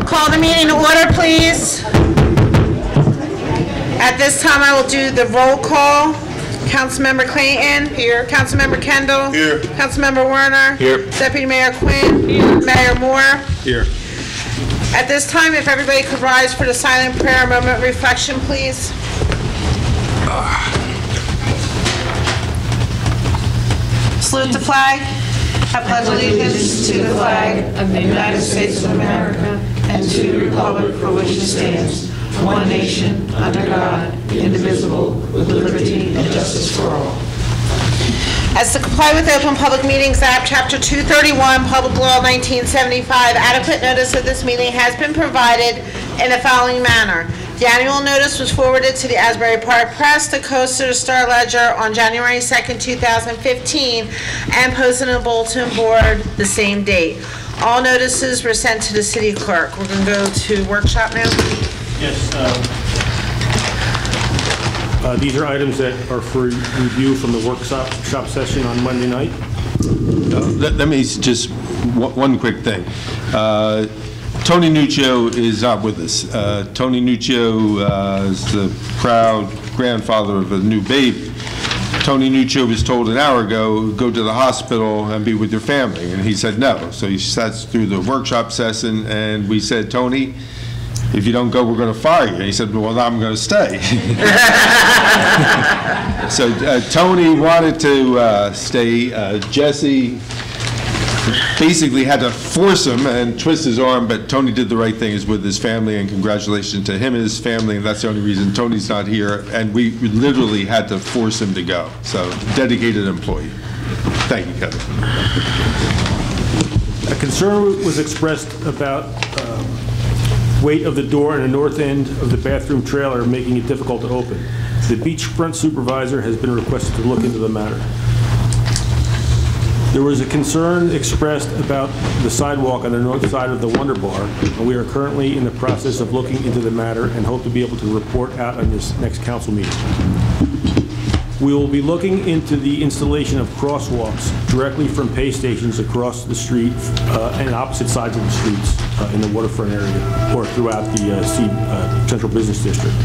Call the meeting to order, please. At this time, I will do the roll call. Councilmember Clayton. Here. Councilmember Kendall. Here. Councilmember Werner. Here. Deputy Mayor Quinn. Here. Mayor Moore. Here. At this time, if everybody could rise for the silent prayer moment of reflection, please. Salute the flag. I pledge allegiance to the flag of the United States of America and to the republic for which it stands, one nation, under God, indivisible, with liberty and justice for all. As to comply with the Open Public Meetings Act, Chapter 231, Public Law 1975, adequate notice of this meeting has been provided in the following manner. The annual notice was forwarded to the Asbury Park Press, the Coaster, the Star Ledger on January 2nd, 2015, and posted on the bulletin board the same date. All notices were sent to the city clerk. We're going to go to workshop now. Yes. These are items that are for review from the workshop session on Monday night. Let me just, one quick thing. Tony Nuccio is not with us. Tony Nuccio is the proud grandfather of a new baby. Tony Nuccio was told an hour ago, go to the hospital and be with your family, and he said no. So he sat through the workshop session, and we said, Tony, if you don't go, we're going to fire you. And he said, well, I'm going to stay. So Tony wanted to stay. Jesse basically had to force him and twist his arm, but Tony did the right thing, is with his family, and congratulations to him and his family, and that's the only reason Tony's not here, and we literally had to force him to go. So, dedicated employee. Thank you, Kevin. A concern was expressed about weight of the door in the north end of the bathroom trailer, making it difficult to open. The beachfront supervisor has been requested to look into the matter. There was a concern expressed about the sidewalk on the north side of the Wonder Bar, and we are currently in the process of looking into the matter and hope to be able to report out on this next council meeting. We will be looking into the installation of crosswalks directly from pay stations across the street and opposite sides of the streets in the waterfront area or throughout the Central Business District.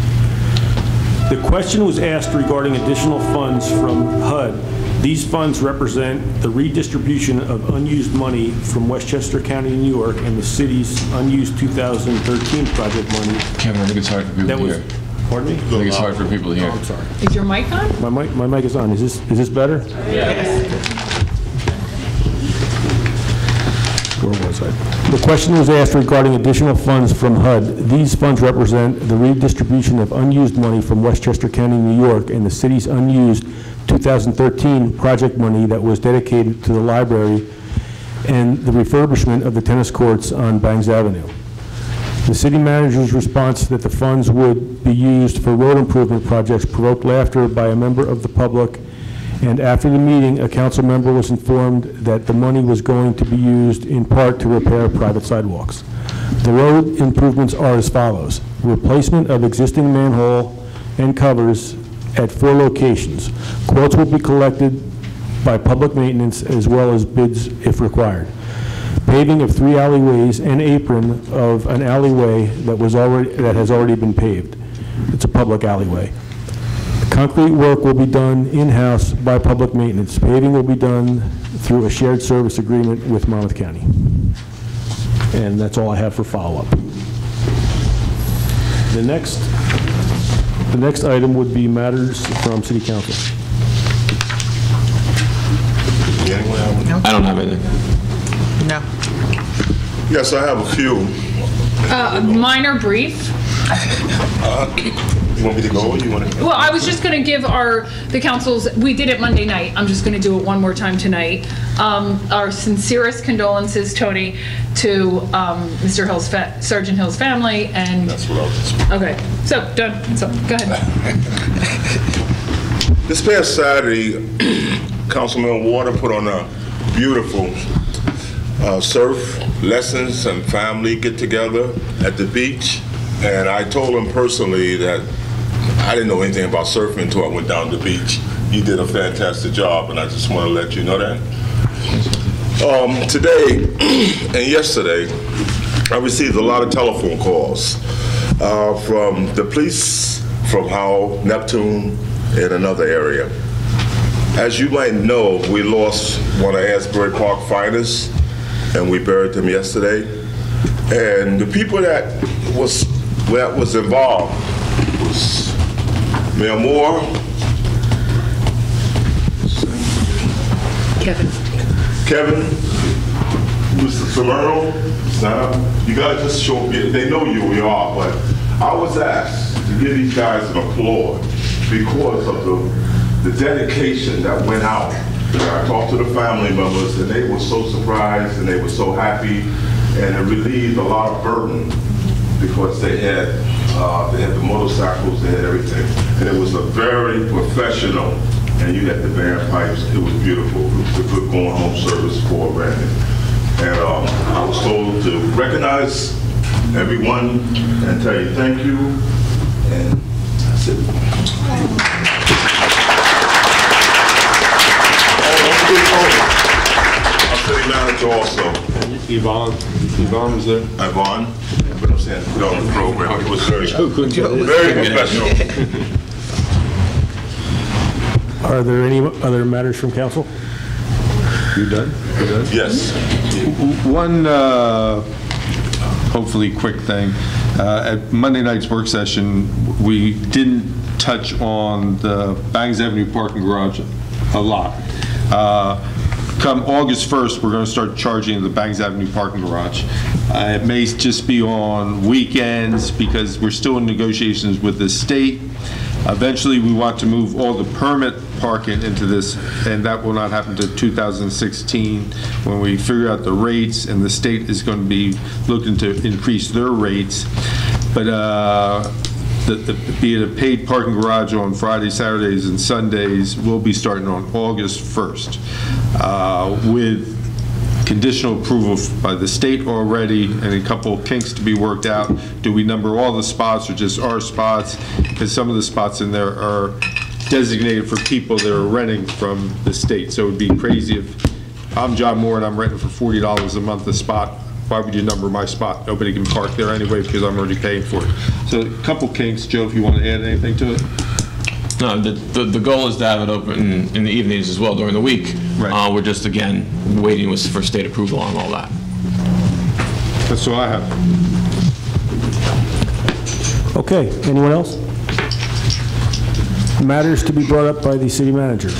The question was asked regarding additional funds from HUD. These funds represent the redistribution of unused money from Westchester County, New York, and the city's unused 2013 project money. Kevin, I think it's hard for people to hear. Pardon me? I think it's hard for people to hear. Oh, I'm sorry. Is your mic on? My mic is on. Is this better? Yes. Where was I? The question was asked regarding additional funds from HUD. These funds represent the redistribution of unused money from Westchester County, New York, and the city's unused 2013 project money that was dedicated to the library and the refurbishment of the tennis courts on Bangs Avenue. The city manager's response that the funds would be used for road improvement projects provoked laughter by a member of the public, and after the meeting, a council member was informed that the money was going to be used in part to repair private sidewalks. The road improvements are as follows: replacement of existing manhole and covers at 4 locations. Quotes will be collected by public maintenance as well as bids if required. Paving of 3 alleyways and apron of an alleyway that has already been paved. It's a public alleyway. Concrete work will be done in-house by public maintenance. Paving will be done through a shared service agreement with Monmouth County. And that's all I have for follow-up. The next item would be matters from City Council. I don't have anything. No. Yes, I have a few. Mine are brief. You want me to go or you want to? Well, I was just going to give the council's, we did it Monday night. I'm just going to do it one more time tonight. Our sincerest condolences, Tony, to Mr. Hill's, Sergeant Hill's family. And That's what I was. Okay, so done. So go ahead. This past Saturday, Councilman Warner put on a beautiful surf lessons and family get together at the beach. And I told him personally that I didn't know anything about surfing until I went down to the beach. You did a fantastic job, and I just want to let you know that. Today and yesterday, I received a lot of telephone calls from the police, from Howell, Neptune, and another area. As you might know, we lost one of Asbury Park finest, and we buried them yesterday. And the people that was involved was Mayor Moore, Kevin, Mr. Salerno. Now, you guys just show me, they know you are, but I was asked to give these guys an applause because of the dedication that went out. I talked to the family members, and they were so surprised and they were so happy, and it relieved a lot of burden because they had the motorcycles, they had everything, and it was a very professional. And you had the bagpipes. It was beautiful. It was a good going home service for Randy. And I was told to recognize everyone and tell you thank you. And that's it. Our city manager also. Yvonne was there? Yvonne. But I'm saying, on the program. It was very professional. Are there any other matters from council? You done? You done? Yes. One, hopefully quick thing. At Monday night's work session, we didn't touch on the Bangs Avenue parking garage a lot. Come August 1st, we're going to start charging the Bangs Avenue parking garage. It may just be on weekends because we're still in negotiations with the state. Eventually, we want to move all the permit parking into this, and that will not happen until 2016 when we figure out the rates, and the state is going to be looking to increase their rates. But be it a paid parking garage on Fridays, Saturdays, and Sundays, will be starting on August 1st with conditional approval by the state already, and a couple of kinks to be worked out. Do we number all the spots or just our spots? Because some of the spots in there are designated for people that are renting from the state. So it would be crazy if I'm John Moore and I'm renting for $40 a month a spot. Why would you number my spot? Nobody can park there anyway because I'm already paying for it. So a couple kinks. Joe, if you want to add anything to it? No, the goal is to have it open in the evenings as well during the week. Right. We're just, again, waiting for state approval on all that. That's all I have. Okay, anyone else? Matters to be brought up by the city manager.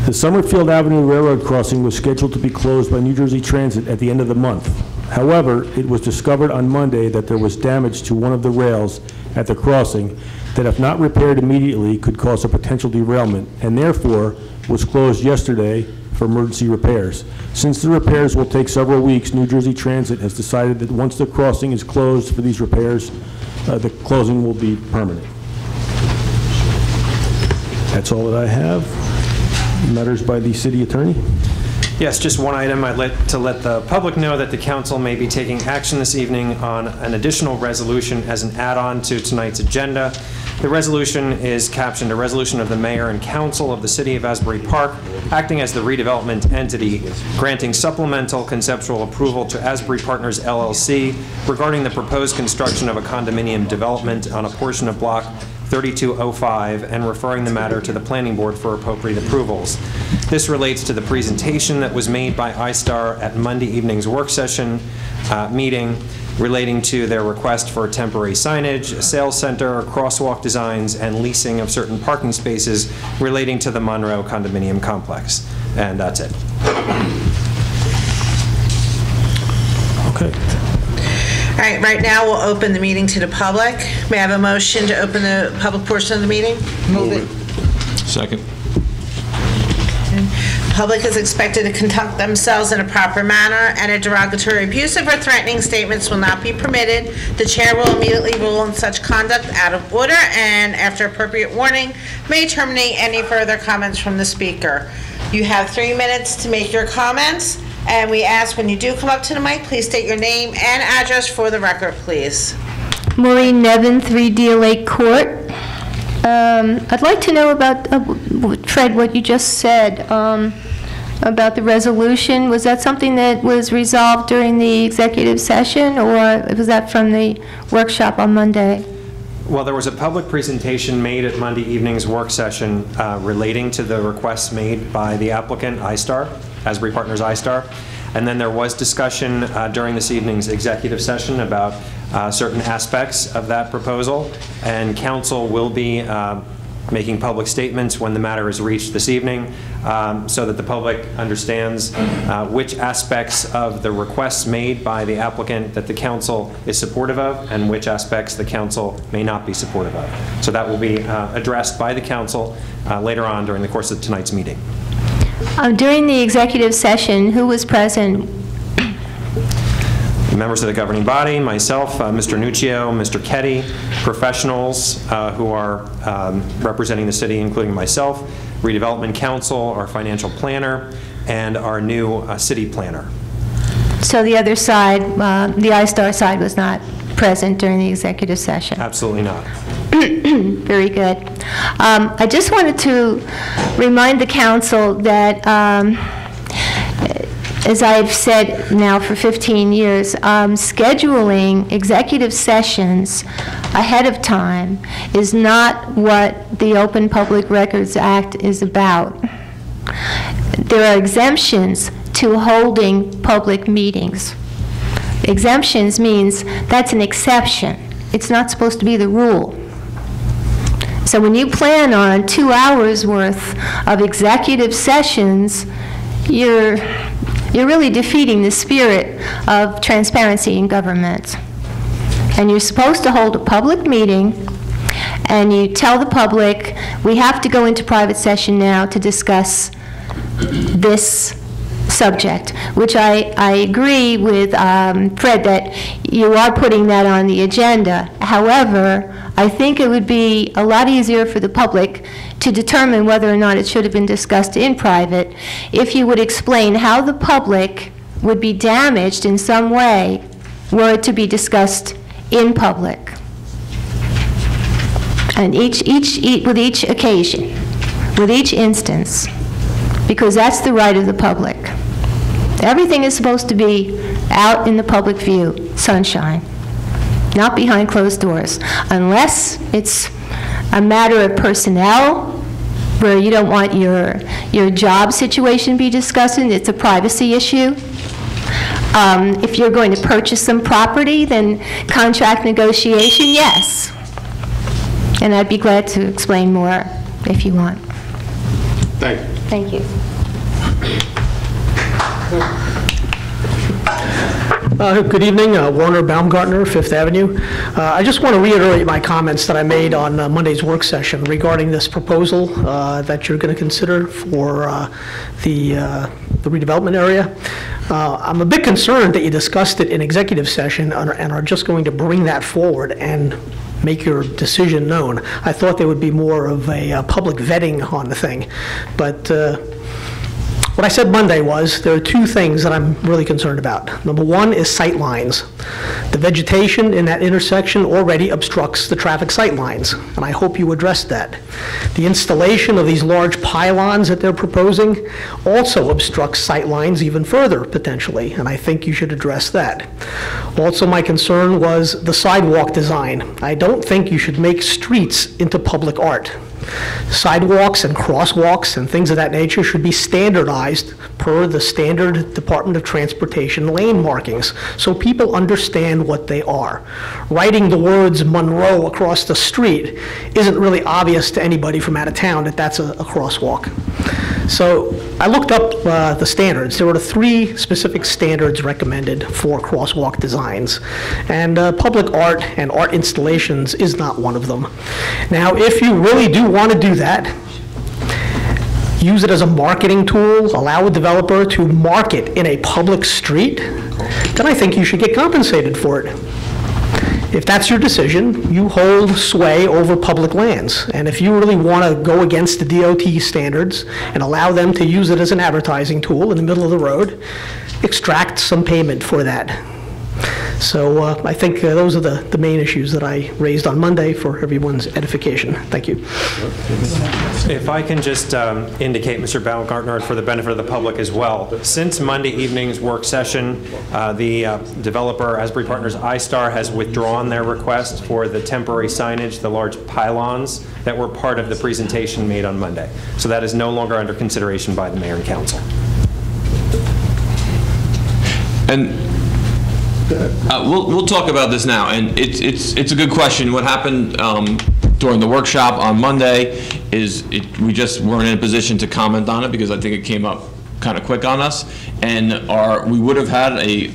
The Summerfield Avenue Railroad crossing was scheduled to be closed by New Jersey Transit at the end of the month. However, it was discovered on Monday that there was damage to one of the rails at the crossing that, if not repaired immediately, could cause a potential derailment, and therefore was closed yesterday for emergency repairs. Since the repairs will take several weeks, New Jersey Transit has decided that once the crossing is closed for these repairs, the closing will be permanent. That's all that I have. Matters by the city attorney. Yes, just one item. I'd like to let the public know that the council may be taking action this evening on an additional resolution as an add-on to tonight's agenda. The resolution is captioned, "A resolution of the mayor and council of the city of Asbury Park, acting as the redevelopment entity, granting supplemental conceptual approval to Asbury Partners LLC regarding the proposed construction of a condominium development on a portion of block 3205 and referring the matter to the planning board for appropriate approvals." This relates to the presentation that was made by iStar at Monday evening's work session meeting relating to their request for temporary signage, a sales center, crosswalk designs, and leasing of certain parking spaces relating to the Monroe condominium complex. And that's it. Okay. All right, right now we'll open the meeting to the public. May I have a motion to open the public portion of the meeting? Move it. Second. Public is expected to conduct themselves in a proper manner, and a derogatory, abusive, or threatening statements will not be permitted. The chair will immediately rule on such conduct out of order, and after appropriate warning, may terminate any further comments from the speaker. You have 3 minutes to make your comments, and we ask when you do come up to the mic, please state your name and address for the record, please. Maureen Nevin, 3 Deal Lake Court. I'd like to know about, Fred, what you just said. about the resolution. Was that something that was resolved during the executive session, or was that from the workshop on Monday? Well, there was a public presentation made at Monday evening's work session relating to the requests made by the applicant, iStar, Asbury Partners iStar. And then there was discussion during this evening's executive session about certain aspects of that proposal. And council will be making public statements when the matter is reached this evening so that the public understands which aspects of the requests made by the applicant that the council is supportive of and which aspects the council may not be supportive of. So that will be addressed by the council later on during the course of tonight's meeting. During the executive session, who was present? Members of the governing body, myself, Mr. Nuccio, Mr. Ketty, professionals who are representing the city, including myself, Redevelopment Council, our financial planner, and our new city planner. So the other side, the iStar side, was not present during the executive session? Absolutely not. Very good. I just wanted to remind the council that, as I've said now for 15 years, scheduling executive sessions ahead of time is not what the Open Public Records Act is about. There are exemptions to holding public meetings. Exemptions means that's an exception. It's not supposed to be the rule. So when you plan on 2 hours worth of executive sessions, you're really defeating the spirit of transparency in government. And you're supposed to hold a public meeting, and you tell the public, we have to go into private session now to discuss this subject, which I agree with Fred that you are putting that on the agenda. However, I think it would be a lot easier for the public to determine whether or not it should have been discussed in private if you would explain how the public would be damaged in some way were it to be discussed in public. And with each occasion, with each instance, because that's the right of the public. Everything is supposed to be out in the public view, sunshine, not behind closed doors, unless it's a matter of personnel where you don't want your job situation to be discussed, and it's a privacy issue. If you're going to purchase some property, then contract negotiation, yes. And I'd be glad to explain more if you want. Thank you. Thank you. Good evening, Warner Baumgartner, Fifth Avenue. I just want to reiterate my comments that I made on Monday's work session regarding this proposal that you're going to consider for the redevelopment area. I'm a bit concerned that you discussed it in executive session and are just going to bring that forward and make your decision known. I thought there would be more of a public vetting on the thing, but what I said Monday was there are two things that I'm really concerned about. Number one is sight lines. The vegetation in that intersection already obstructs the traffic sight lines, and I hope you address that. The installation of these large pylons that they're proposing also obstructs sight lines even further, potentially, and I think you should address that. Also, my concern was the sidewalk design. I don't think you should make streets into public art. Sidewalks and crosswalks and things of that nature should be standardized per the standard Department of Transportation lane markings so people understand what they are. Writing the words Monroe across the street isn't really obvious to anybody from out of town that that's a crosswalk. So I looked up the standards. There were 3 specific standards recommended for crosswalk designs, and public art and art installations is not one of them. Now, if you really do want to do that, use it as a marketing tool, allow a developer to market in a public street, then I think you should get compensated for it. If that's your decision, you hold sway over public lands. And if you really want to go against the DOT standards and allow them to use it as an advertising tool in the middle of the road, extract some payment for that. So I think those are the main issues that I raised on Monday for everyone's edification. Thank you. If I can just indicate, Mr. Baumgartner, for the benefit of the public as well, since Monday evening's work session, the developer, Asbury Partners iStar, has withdrawn their request for the temporary signage, the large pylons that were part of the presentation made on Monday. So that is no longer under consideration by the mayor and council. And we'll talk about this now, and it's a good question. What happened during the workshop on Monday is we just weren't in a position to comment on it because I think it came up kind of quick on us, and we would have had a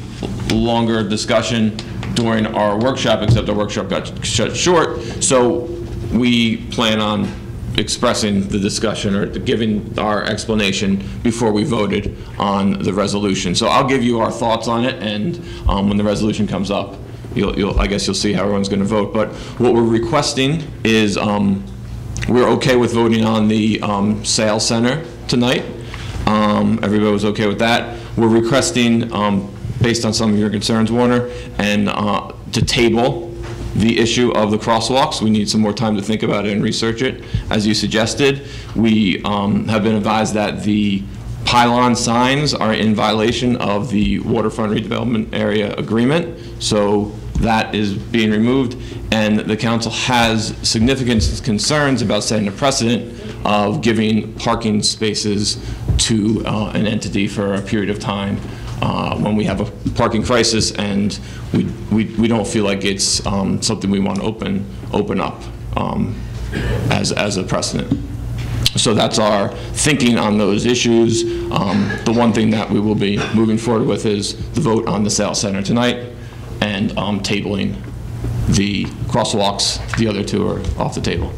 longer discussion during our workshop, except our workshop got shut short. So we plan on expressing the discussion or giving our explanation before we voted on the resolution. So I'll give you our thoughts on it, and when the resolution comes up, I guess you'll see how everyone's going to vote. But what we're requesting is we're okay with voting on the sales center tonight. Everybody was okay with that. We're requesting, based on some of your concerns, Warner, and to table the issue of the crosswalks. We need some more time to think about it and research it, as you suggested. We have been advised that the pylon signs are in violation of the waterfront redevelopment area agreement, so that is being removed, and the council has significant concerns about setting a precedent of giving parking spaces to an entity for a period of time when we have a parking crisis, and we don't feel like it's something we want to open up as a precedent. So that's our thinking on those issues. The one thing that we will be moving forward with is the vote on the sales center tonight, and tabling the crosswalks. The other two are off the table.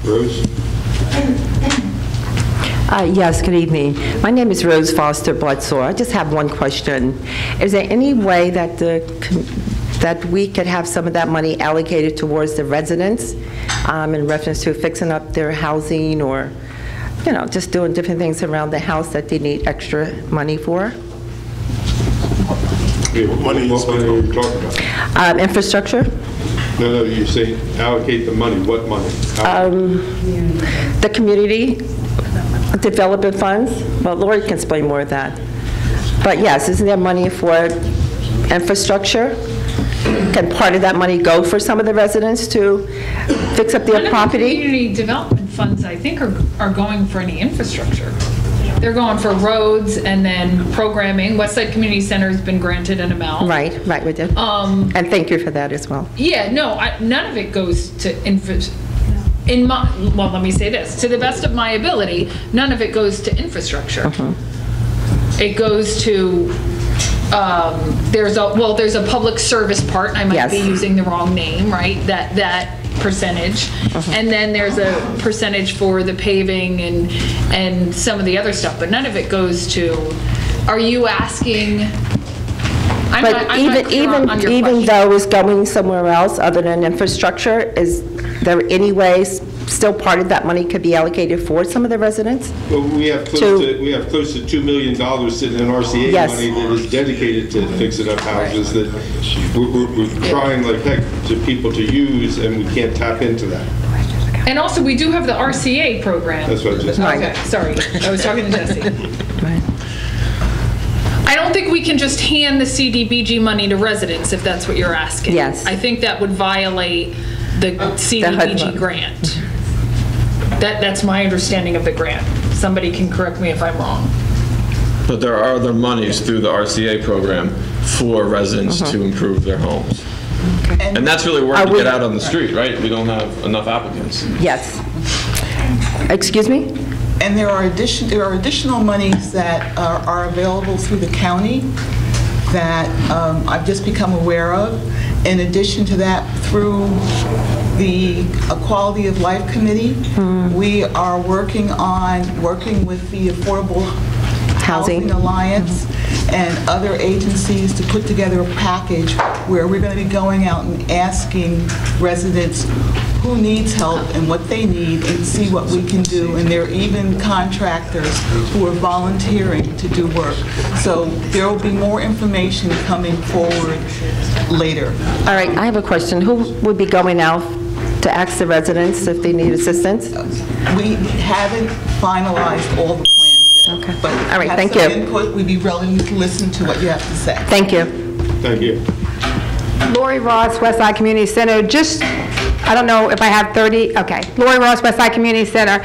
Rose? Yes, good evening. My name is Rose Foster Bledsoe. I just have one question. Is there any way that that we could have some of that money allocated towards the residents in reference to fixing up their housing, or, you know, just doing different things around the house that they need extra money for? What money are you talking about? Infrastructure. No, you say allocate the money. What money? The community development funds. Well, Lori can explain more of that. But yes, isn't there money for infrastructure? Can part of that money go for some of the residents to fix up their property? The community development funds, I think, are going for any infrastructure. They're going for roads and then programming. Westside Community Center has been granted an amount. Right, we did. And thank you for that as well. Yeah, no, none of it goes to well, let me say this. To the best of my ability, none of it goes to infrastructure. It goes to, there's a public service part. I might be using the wrong name, right? That percentage. And then there's a percentage for the paving and some of the other stuff, but none of it goes to, are you asking? But even though it's going somewhere else other than infrastructure, is there any ways still part of that money could be allocated for some of the residents? Well, we have close to $2 million sitting in RCA money that is dedicated to fixing up houses that we're trying like heck to people to use, and we can't tap into that. And also, we do have the RCA program. That's what I just said. Okay, sorry. I was talking to Jesse. Right. I don't think we can just hand the CDBG money to residents, if that's what you're asking. Yes. I think that would violate the CDBG grant. That's my understanding of the grant. Somebody can correct me if I'm wrong. But there are other monies through the RCA program for residents to improve their homes. Okay. And that's really where to get out on the street, right? We don't have enough applicants. Yes. Excuse me? And there are additional monies that are available through the county that I've just become aware of. In addition to that, through the Quality of Life Committee, we are working with the Affordable Housing. Alliance and other agencies to put together a package where we're going to be going out and asking residents who needs help and what they need and see what we can do. And there are even contractors who are volunteering to do work. So there will be more information coming forward later. All right, I have a question. Who would be going out to ask the residents if they need assistance? We haven't finalized all the plans yet. Okay. But All right, thank have some you. input. We'd be willing to listen to what you have to say. Thank you. Thank you. Lori Ross, Westside Community Center. Just, I don't know if I have 30, okay. Lori Ross, Westside Community Center.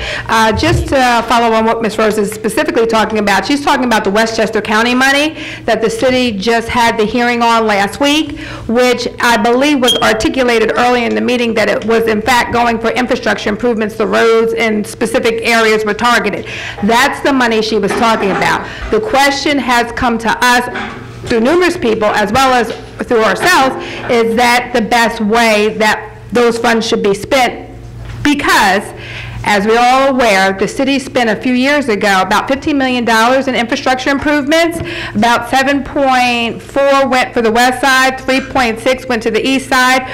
Just to follow on what Ms. Rose is specifically talking about, she's talking about the Westchester County money that the city just had the hearing on last week, which I believe was articulated early in the meeting that it was in fact going for infrastructure improvements. The roads in specific areas were targeted. That's the money she was talking about. The question has come to us through numerous people, as well as through ourselves, is that the best way that those funds should be spent? Because, as we're all aware, the city spent a few years ago about $15 million in infrastructure improvements. About 7.4 went for the west side, 3.6 went to the east side,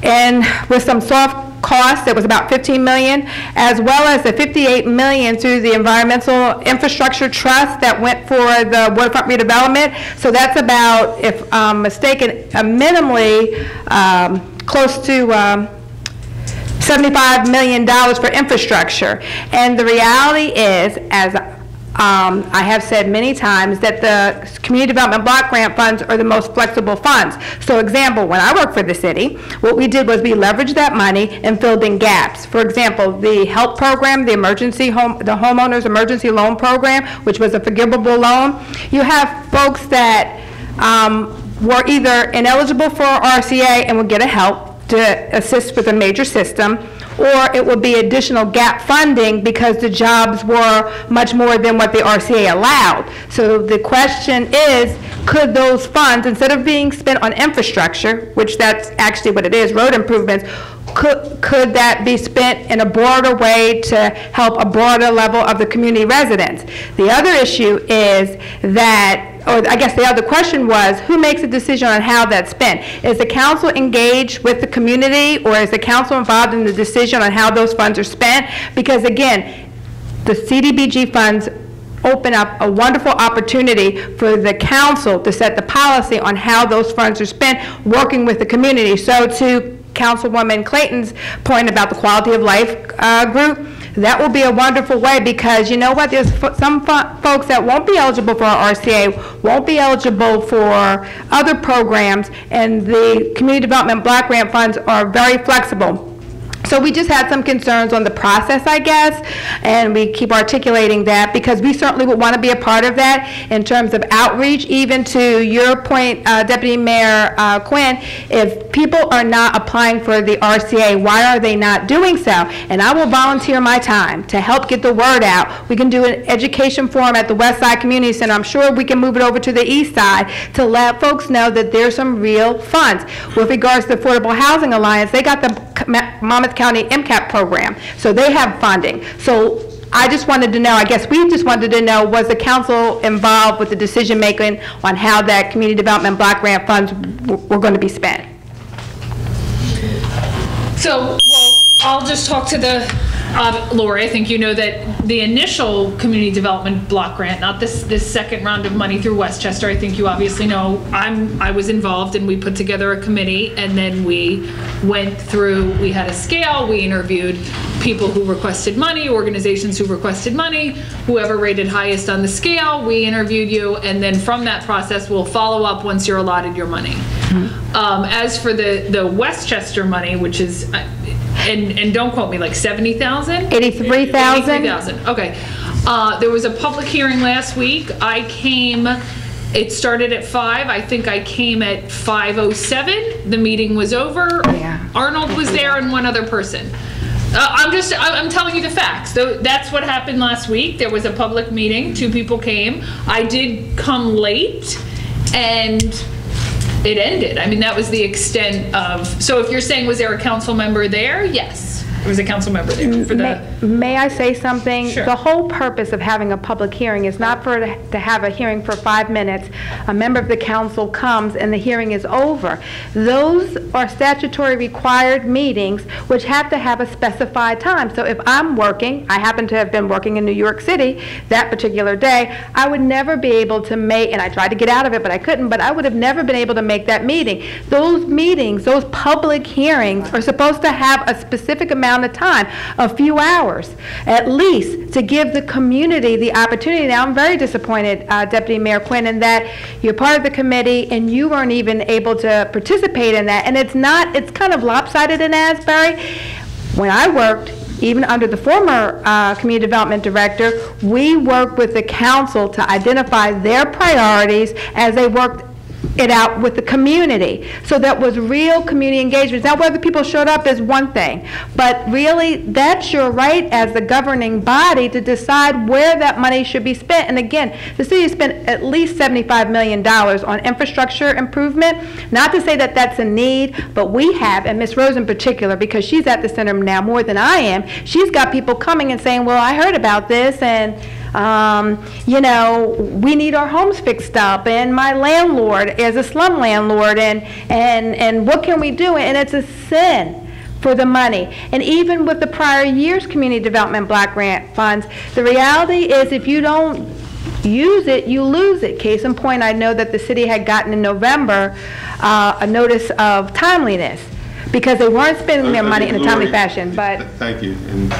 and with some soft cost, it was about $15 million, as well as the $58 million through the Environmental Infrastructure Trust that went for the waterfront redevelopment. So that's about, if I'm mistaken, minimally close to $75 million for infrastructure. And the reality is, as I have said many times, that the community development block grant funds are the most flexible funds. So example, when I worked for the city, what we did was we leveraged that money and filled in gaps. For example, the HELP program, the homeowners emergency loan program, which was a forgivable loan. You have folks that were either ineligible for RCA and would get a HELP to assist with a major system, or it would be additional gap funding because the jobs were much more than what the RCA allowed. So the question is, could those funds, instead of being spent on infrastructure, which that's actually what it is, road improvements, could that be spent in a broader way to help a broader level of the community residents? The other issue is that, or I guess the other question was, who makes a decision on how that's spent? Is the council engaged with the community, or is the council involved in the decision on how those funds are spent? Because again, the CDBG funds open up a wonderful opportunity for the council to set the policy on how those funds are spent, working with the community. So to Councilwoman Clayton's point about the quality of life group, that will be a wonderful way, because you know what, there's some folks that won't be eligible for RCA, won't be eligible for other programs, and the community development block grant funds are very flexible. So we just had some concerns on the process, I guess, and we keep articulating that because we certainly would want to be a part of that in terms of outreach. Even to your point, Deputy Mayor Quinn, if people are not applying for the RCA, why are they not doing so? And I will volunteer my time to help get the word out. We can do an education forum at the West Side Community Center. I'm sure we can move it over to the east side to let folks know that there's some real funds. With regards to the Affordable Housing Alliance, they got the Monmouth County MCAP program, so they have funding. So I just wanted to know, I guess we just wanted to know, was the council involved with the decision making on how that community development block grant funds were going to be spent? So, well, I'll just talk to the, Lori, I think you know that the initial community development block grant, not this second round of money through Westchester, I think you obviously know, I was involved and we put together a committee, and then we went through, we had a scale, we interviewed people who requested money, organizations who requested money, whoever rated highest on the scale, we interviewed you, and then from that process, we'll follow up once you're allotted your money. As for the Westchester money, which is, and don't quote me, like 70,000? 83,000. 83,000, okay. There was a public hearing last week. I came, it started at 5. I think I came at 5:07. The meeting was over. Yeah. Arnold was there and one other person. I'm telling you the facts. That's what happened last week. There was a public meeting. 2 people came. I did come late, and it ended. I mean, that was the extent of, so if you're saying, was there a council member there? Yes, there was a council member there for the may I say something? Sure. The whole purpose of having a public hearing is not to have a hearing for 5 minutes, a member of the council comes and the hearing is over. Those are statutory required meetings which have to have a specified time. So if I'm working, I happen to have been working in New York City that particular day, I would never be able to make, and I tried to get out of it, but I couldn't, but I would have never been able to make that meeting. Those meetings, those public hearings are supposed to have a specific amount of time, a few hours, at least, to give the community the opportunity. Now, I'm very disappointed, Deputy Mayor Quinn, in that you're part of the committee and you weren't even able to participate in that. And it's kind of lopsided in Asbury. When I worked, even under the former community development director, we worked with the council to identify their priorities as they worked it out with the community. So that was real community engagement. Now, whether people showed up is one thing, but really, that's your right as the governing body to decide where that money should be spent. And again, the city spent at least $75 million on infrastructure improvement. Not to say that that's a need, but we have, and Ms. Rose in particular, because she's at the center now more than I am, she's got people coming and saying, well, I heard about this, and you know, we need our homes fixed up, and my landlord is a slum landlord, and what can we do? And it's a sin for the money. And even with the prior year's community development block grant funds, the reality is if you don't use it, you lose it. Case in point, I know that the city had gotten in November a notice of timeliness because they weren't spending their money in a timely fashion. But thank you. And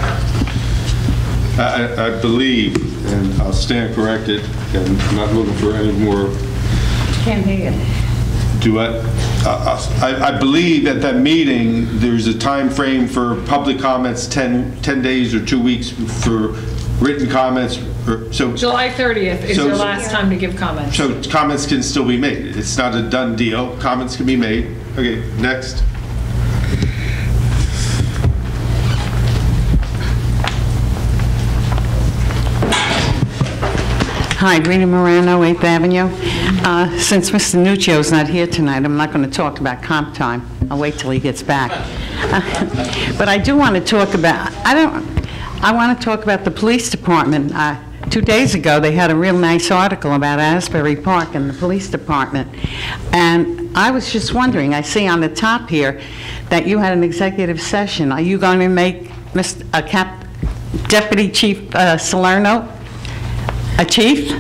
I believe, and I'll stand corrected, and I'm not looking for any more. Can't hear you. Do I believe at that meeting, there's a time frame for public comments, 10 days or 2 weeks for written comments. So July 30th is your last time to give comments. So comments can still be made. It's not a done deal. Comments can be made. Okay, next. Hi, Rita Morano, 8th Avenue. Since Mr. Nuccio's not here tonight, I'm not going to talk about comp time. I'll wait till he gets back. But I do want to talk about, I want to talk about the police department. 2 days ago, they had a real nice article about Asbury Park and the police department. And I was just wondering, I see on the top here that you had an executive session. Are you going to make Deputy Chief Salerno a chief?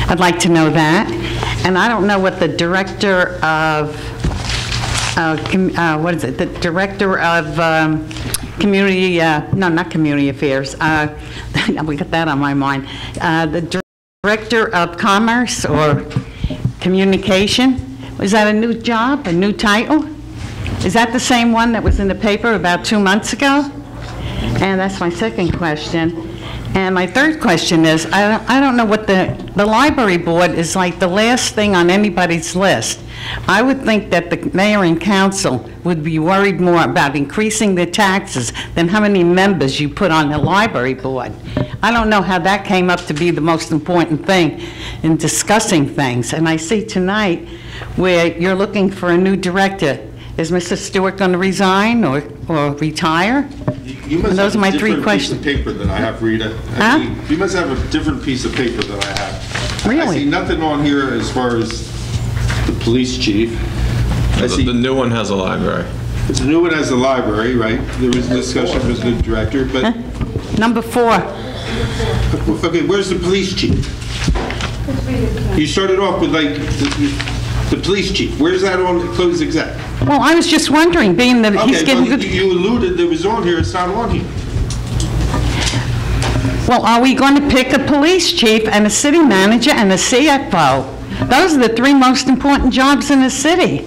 I'd like to know that. And I don't know what the director of, what is it? The director of community, no, not community affairs. We got that on my mind. The director of commerce or communication. Was that a new job, a new title? Is that the same one that was in the paper about 2 months ago? And that's my second question. And my third question is, I don't know what the library board is like the last thing on anybody's list. I would think that the mayor and council would be worried more about increasing the taxes than how many members you put on the library board. I don't know how that came up to be the most important thing in discussing things. And I see tonight where you're looking for a new director. Is Mr. Stewart going to resign or retire? You must those have are my a three different questions. piece of paper than I have, Rita. Huh? You must have a different piece of paper than I have. Really? I see nothing on here as far as the police chief. I see The new one has a library. the new one has the library, right? There was a discussion with the director, but Number 4. okay, where's the police chief? You started off with like the police chief. Where's that on the closed exec? Well, I was just wondering, being that he's Okay, getting well, good... you alluded that it was on here. It's not on here. Well, are we going to pick a police chief and a city manager and a CFO? Those are the 3 most important jobs in the city.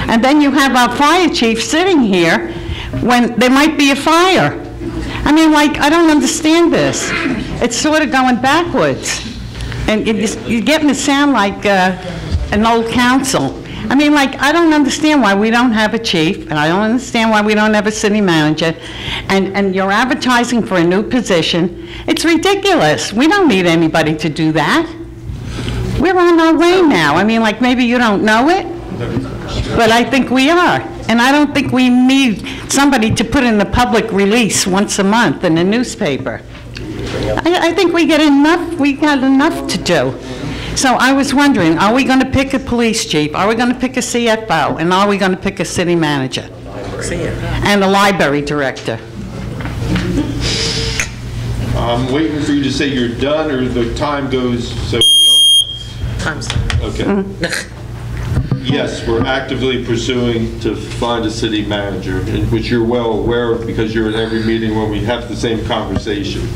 And then you have our fire chief sitting here when there might be a fire. I mean, like, I don't understand this. It's sort of going backwards. And you're getting to sound like an old council. I mean, like, I don't understand why we don't have a chief, and I don't understand why we don't have a city manager, and you're advertising for a new position. It's ridiculous. We don't need anybody to do that. We're on our way now. I mean, like, maybe you don't know it, but I think we are. And I don't think we need somebody to put in the public release once a month in the newspaper. I think we got enough to do. So I was wondering, are we going to pick a police chief? Are we going to pick a CFO? And are we going to pick a city manager? And a library director? I'm waiting for you to say you're done, or the time goes, so we don't... Time's done. Okay. Yes, we're actively pursuing to find a city manager, which you're well aware of because you're at every meeting when we have the same conversation.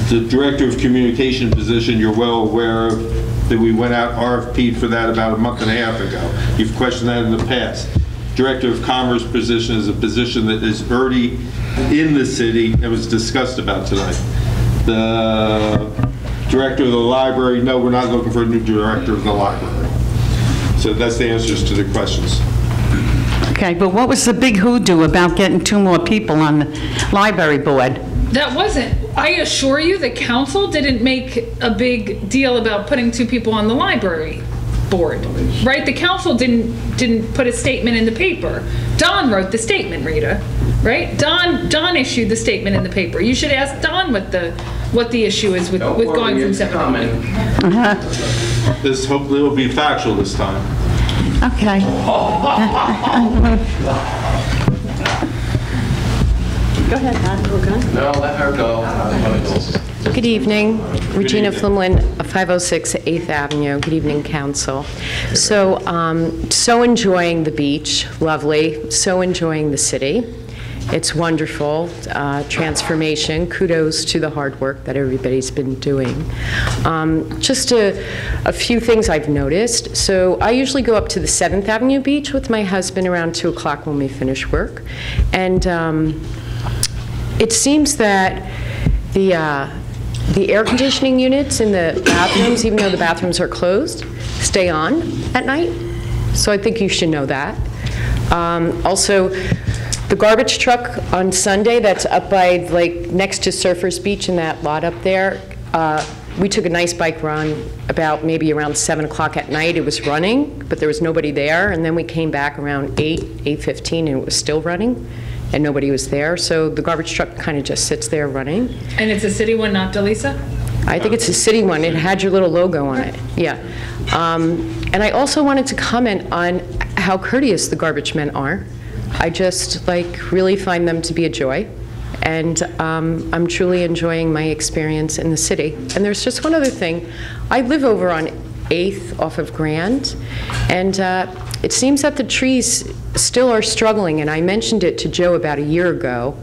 The director of communication position, you're well aware of that we went out RFP'd for that about a month and a half ago. You've questioned that in the past. Director of commerce position is a position that is already in the city and was discussed about tonight. The director of the library, no, we're not looking for a new director of the library. So that's the answers to the questions. Okay, but what was the big hoodoo about getting 2 more people on the library board? That wasn't, I assure you, the council didn't make a big deal about putting 2 people on the library board, right? The council didn't put a statement in the paper. Don wrote the statement, Rita, right? Don issued the statement in the paper. You should ask Don what the issue is with going from 7 to 8. This hopefully will be factual this time. Okay. Go ahead, Don. No, let her go. Good evening. Regina Flimlin, 506 8th Avenue. Good evening, Council. So enjoying the beach, lovely. So enjoying the city. It's wonderful, transformation. Kudos to the hard work that everybody's been doing. Just a few things I've noticed. So I usually go up to the 7th Avenue beach with my husband around 2 o'clock when we finish work. And it seems that the air conditioning units in the bathrooms, even though the bathrooms are closed, stay on at night. So I think you should know that. Also, the garbage truck on Sunday that's up by, like, next to Surfers Beach in that lot up there, we took a nice bike run about maybe around 7 o'clock at night. It was running, but there was nobody there. And then we came back around 8:15, and it was still running, and nobody was there. So the garbage truck kind of just sits there running. And it's a city one, not Delisa? I think it's a city one. It had your little logo on it. Yeah. And I also wanted to comment on how courteous the garbage men are. I just, like, really find them to be a joy. And I'm truly enjoying my experience in the city. And there's just one other thing. I live over on 8th off of Grand, and it seems that the trees still are struggling, and I mentioned it to Joe about a year ago.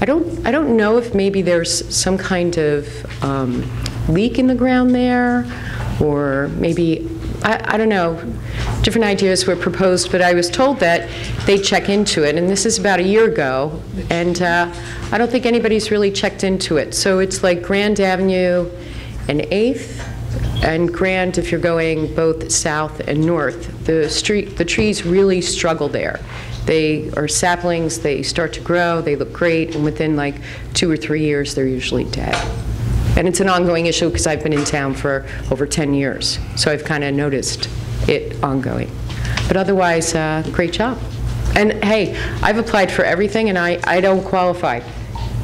I don't know if maybe there's some kind of leak in the ground there, or maybe, I don't know, different ideas were proposed, but I was told that they check into it, and this is about a year ago, and I don't think anybody's really checked into it. So it's like Grand Avenue and 8th, and Grand if you're going both south and north. The trees really struggle there. They are saplings, they start to grow, they look great, and within like 2 or 3 years, they're usually dead. And it's an ongoing issue because I've been in town for over 10 years, so I've kind of noticed it ongoing. But otherwise, great job. And hey, I've applied for everything, and I don't qualify.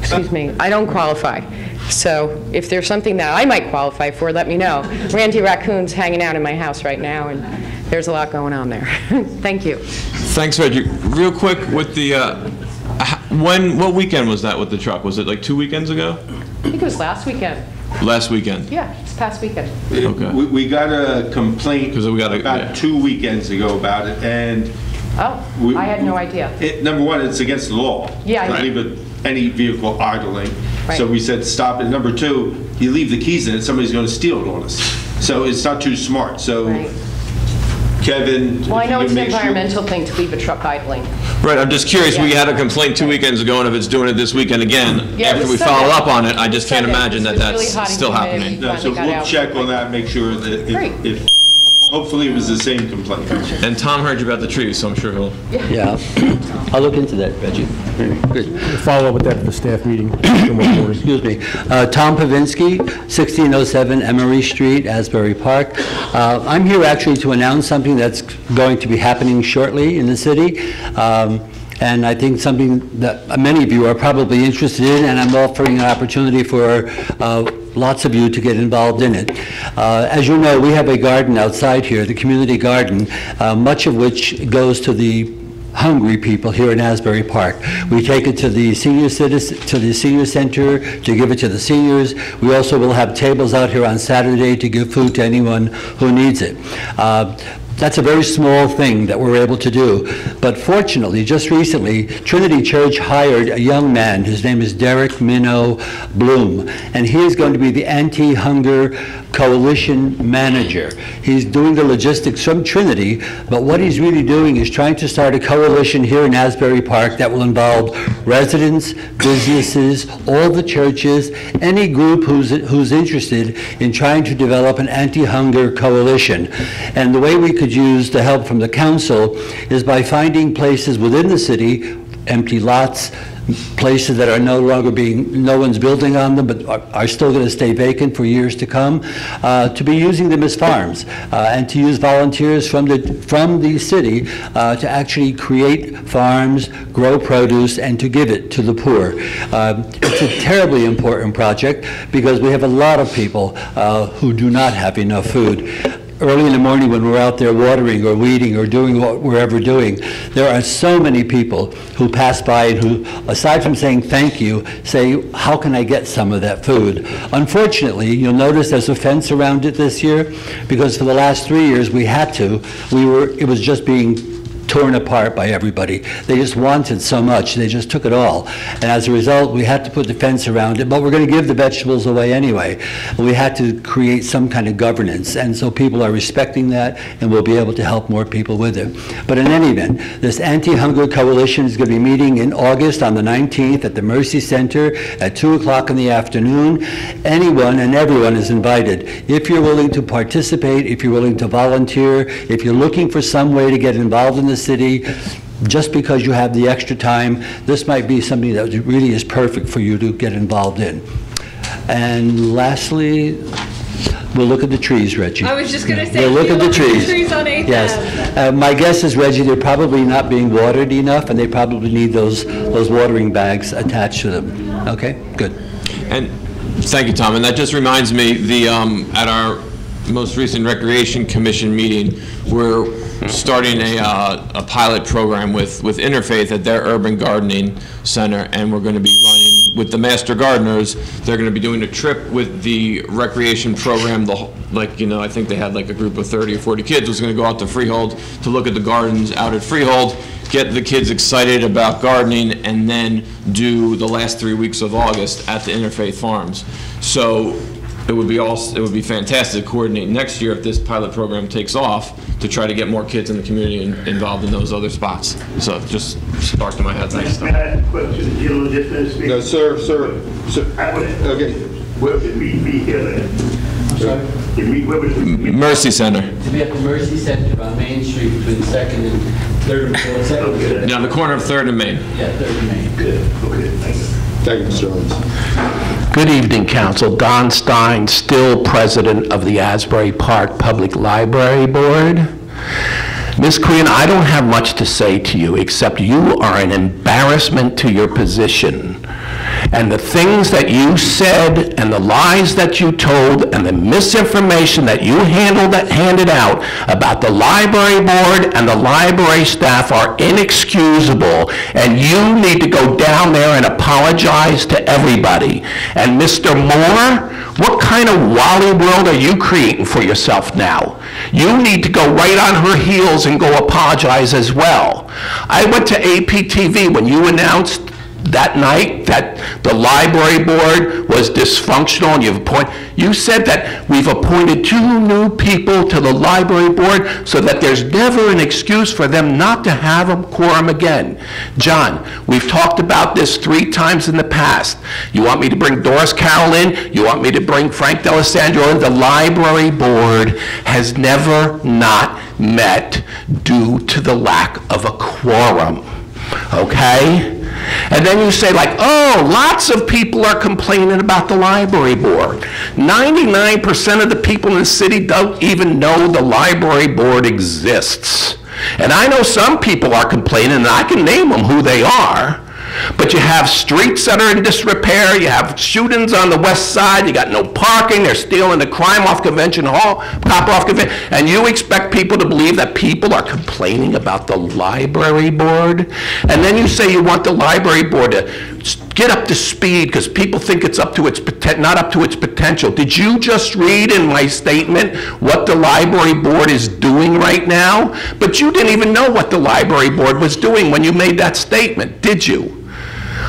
Excuse me, I don't qualify. So if there's something that I might qualify for, let me know. Randy Raccoon's hanging out in my house right now, and there's a lot going on there. Thank you. Thanks, Reggie. Real quick, with the, what weekend was that with the truck? Was it like 2 weekends ago? I think it was last weekend. Last weekend? Yeah, this past weekend. Okay. We got a complaint about 2 weekends ago about it, and... Oh, I had no idea. Number one, it's against the law. Yeah, to leave any vehicle idling. Right. So we said stop it. Number two, you leave the keys in it, somebody's going to steal it on us. So it's not too smart. So, right. Kevin, well, I know it's an environmental thing to leave a truck idling. Right, I'm just curious, we had a complaint 2 weekends ago, and if it's doing it this weekend again, after we follow up on it, I just can't imagine that that's still happening. No, so we'll check on that, make sure that if Hopefully it was the same complaint. And Tom heard you about the trees, so I'm sure he'll... Yeah, I'll look into that, Reggie. Good. Follow up with that at the staff meeting. Excuse me. Tom Pavinsky, 1607 Emery Street, Asbury Park. I'm here actually to announce something that's going to be happening shortly in the city. And I think something that many of you are probably interested in, and I'm offering an opportunity for lots of you to get involved in it. As you know, we have a garden outside here, the community garden, much of which goes to the hungry people here in Asbury Park. We take it to the senior center to give it to the seniors. We also will have tables out here on Saturday to give food to anyone who needs it. That's a very small thing that we're able to do. But fortunately, just recently, Trinity Church hired a young man. His name is Derek Minnow Bloom, and he is going to be the Anti-Hunger Coalition manager. He's doing the logistics from Trinity, but what he's really doing is trying to start a coalition here in Asbury Park that will involve residents, businesses, all the churches, any group who's interested in trying to develop an anti-hunger coalition. And the way we could use the help from the council is by finding places within the city, empty lots, places that are no one's building on them, but are still going to stay vacant for years to come, to be using them as farms, and to use volunteers from the city to actually create farms, grow produce, and to give it to the poor. It's a terribly important project because we have a lot of people who do not have enough food. Early in the morning when we're out there watering or weeding or doing what we're ever doing, there are so many people who pass by and who, aside from saying thank you, say, how can I get some of that food? Unfortunately, you'll notice there's a fence around it this year because for the last 3 years we had to. It was just being torn apart by everybody. They just wanted so much, they just took it all. And as a result, we had to put the fence around it, but we're going to give the vegetables away anyway. We had to create some kind of governance, and so people are respecting that, and we'll be able to help more people with it. But in any event, this Anti-Hunger Coalition is going to be meeting in August on the 19th at the Mercy Center at 2 o'clock in the afternoon. Anyone and everyone is invited. If you're willing to participate, if you're willing to volunteer, if you're looking for some way to get involved in the city, just because you have the extra time, this might be something that really is perfect for you to get involved in. And lastly, we'll look at the trees, Reggie. I was just going to say, we'll look at the trees. On 8th Yes. My guess is, Reggie, they're probably not being watered enough, and they probably need those watering bags attached to them. Okay, good. And thank you, Tom. And that just reminds me, at our most recent Recreation Commission meeting, we're starting a pilot program with Interfaith at their urban gardening center, and we're going to be running with the master gardeners. They're going to be doing a trip with the recreation program. I think they had like a group of 30 or 40 kids was going to go out to Freehold to look at the gardens out at Freehold, get the kids excited about gardening, and then do the last 3 weeks of August at the Interfaith Farms. So it would be fantastic to coordinate next year if this pilot program takes off to try to get more kids in the community involved in those other spots. So just sparked in my head. Thanks. Can I ask a question? No, sir. Okay. Where would we be here then? I'm sorry? Where would we be? Mercy Center. To be at the Mercy Center on Main Street between 2nd and 3rd and 4th. Okay. Down the corner of 3rd and Main. Yeah, 3rd and Main. Good. Okay, thank you. Thank you, Mr. Owens. Good evening, Council. Don Stein, still President of the Asbury Park Public Library Board. Ms. Quinn, I don't have much to say to you, except you are an embarrassment to your position. And the things that you said, and the lies that you told, and the misinformation that you handed out about the library board and the library staff are inexcusable, and you need to go down there and apologize to everybody. And Mr. Moore, what kind of Wally world are you creating for yourself now? You need to go right on her heels and go apologize as well. I went to APTV when you announced that night that the library board was dysfunctional and you said that we've appointed 2 new people to the library board so that there's never an excuse for them not to have a quorum again. John, we've talked about this 3 times in the past. You want me to bring Doris Carroll in? You want me to bring Frank D'Alessandro in? The library board has never not met due to the lack of a quorum, okay? And then you say like, oh, lots of people are complaining about the library board. 99% of the people in the city don't even know the library board exists. And I know some people are complaining, and I can name them who they are. But you have streets that are in disrepair, you have shootings on the west side, you got no parking, they're stealing the crime off Convention Hall, and you expect people to believe that people are complaining about the library board? And then you say you want the library board to get up to speed because people think it's up to its not up to its potential. Did you just read in my statement what the library board is doing right now? But you didn't even know what the library board was doing when you made that statement, did you?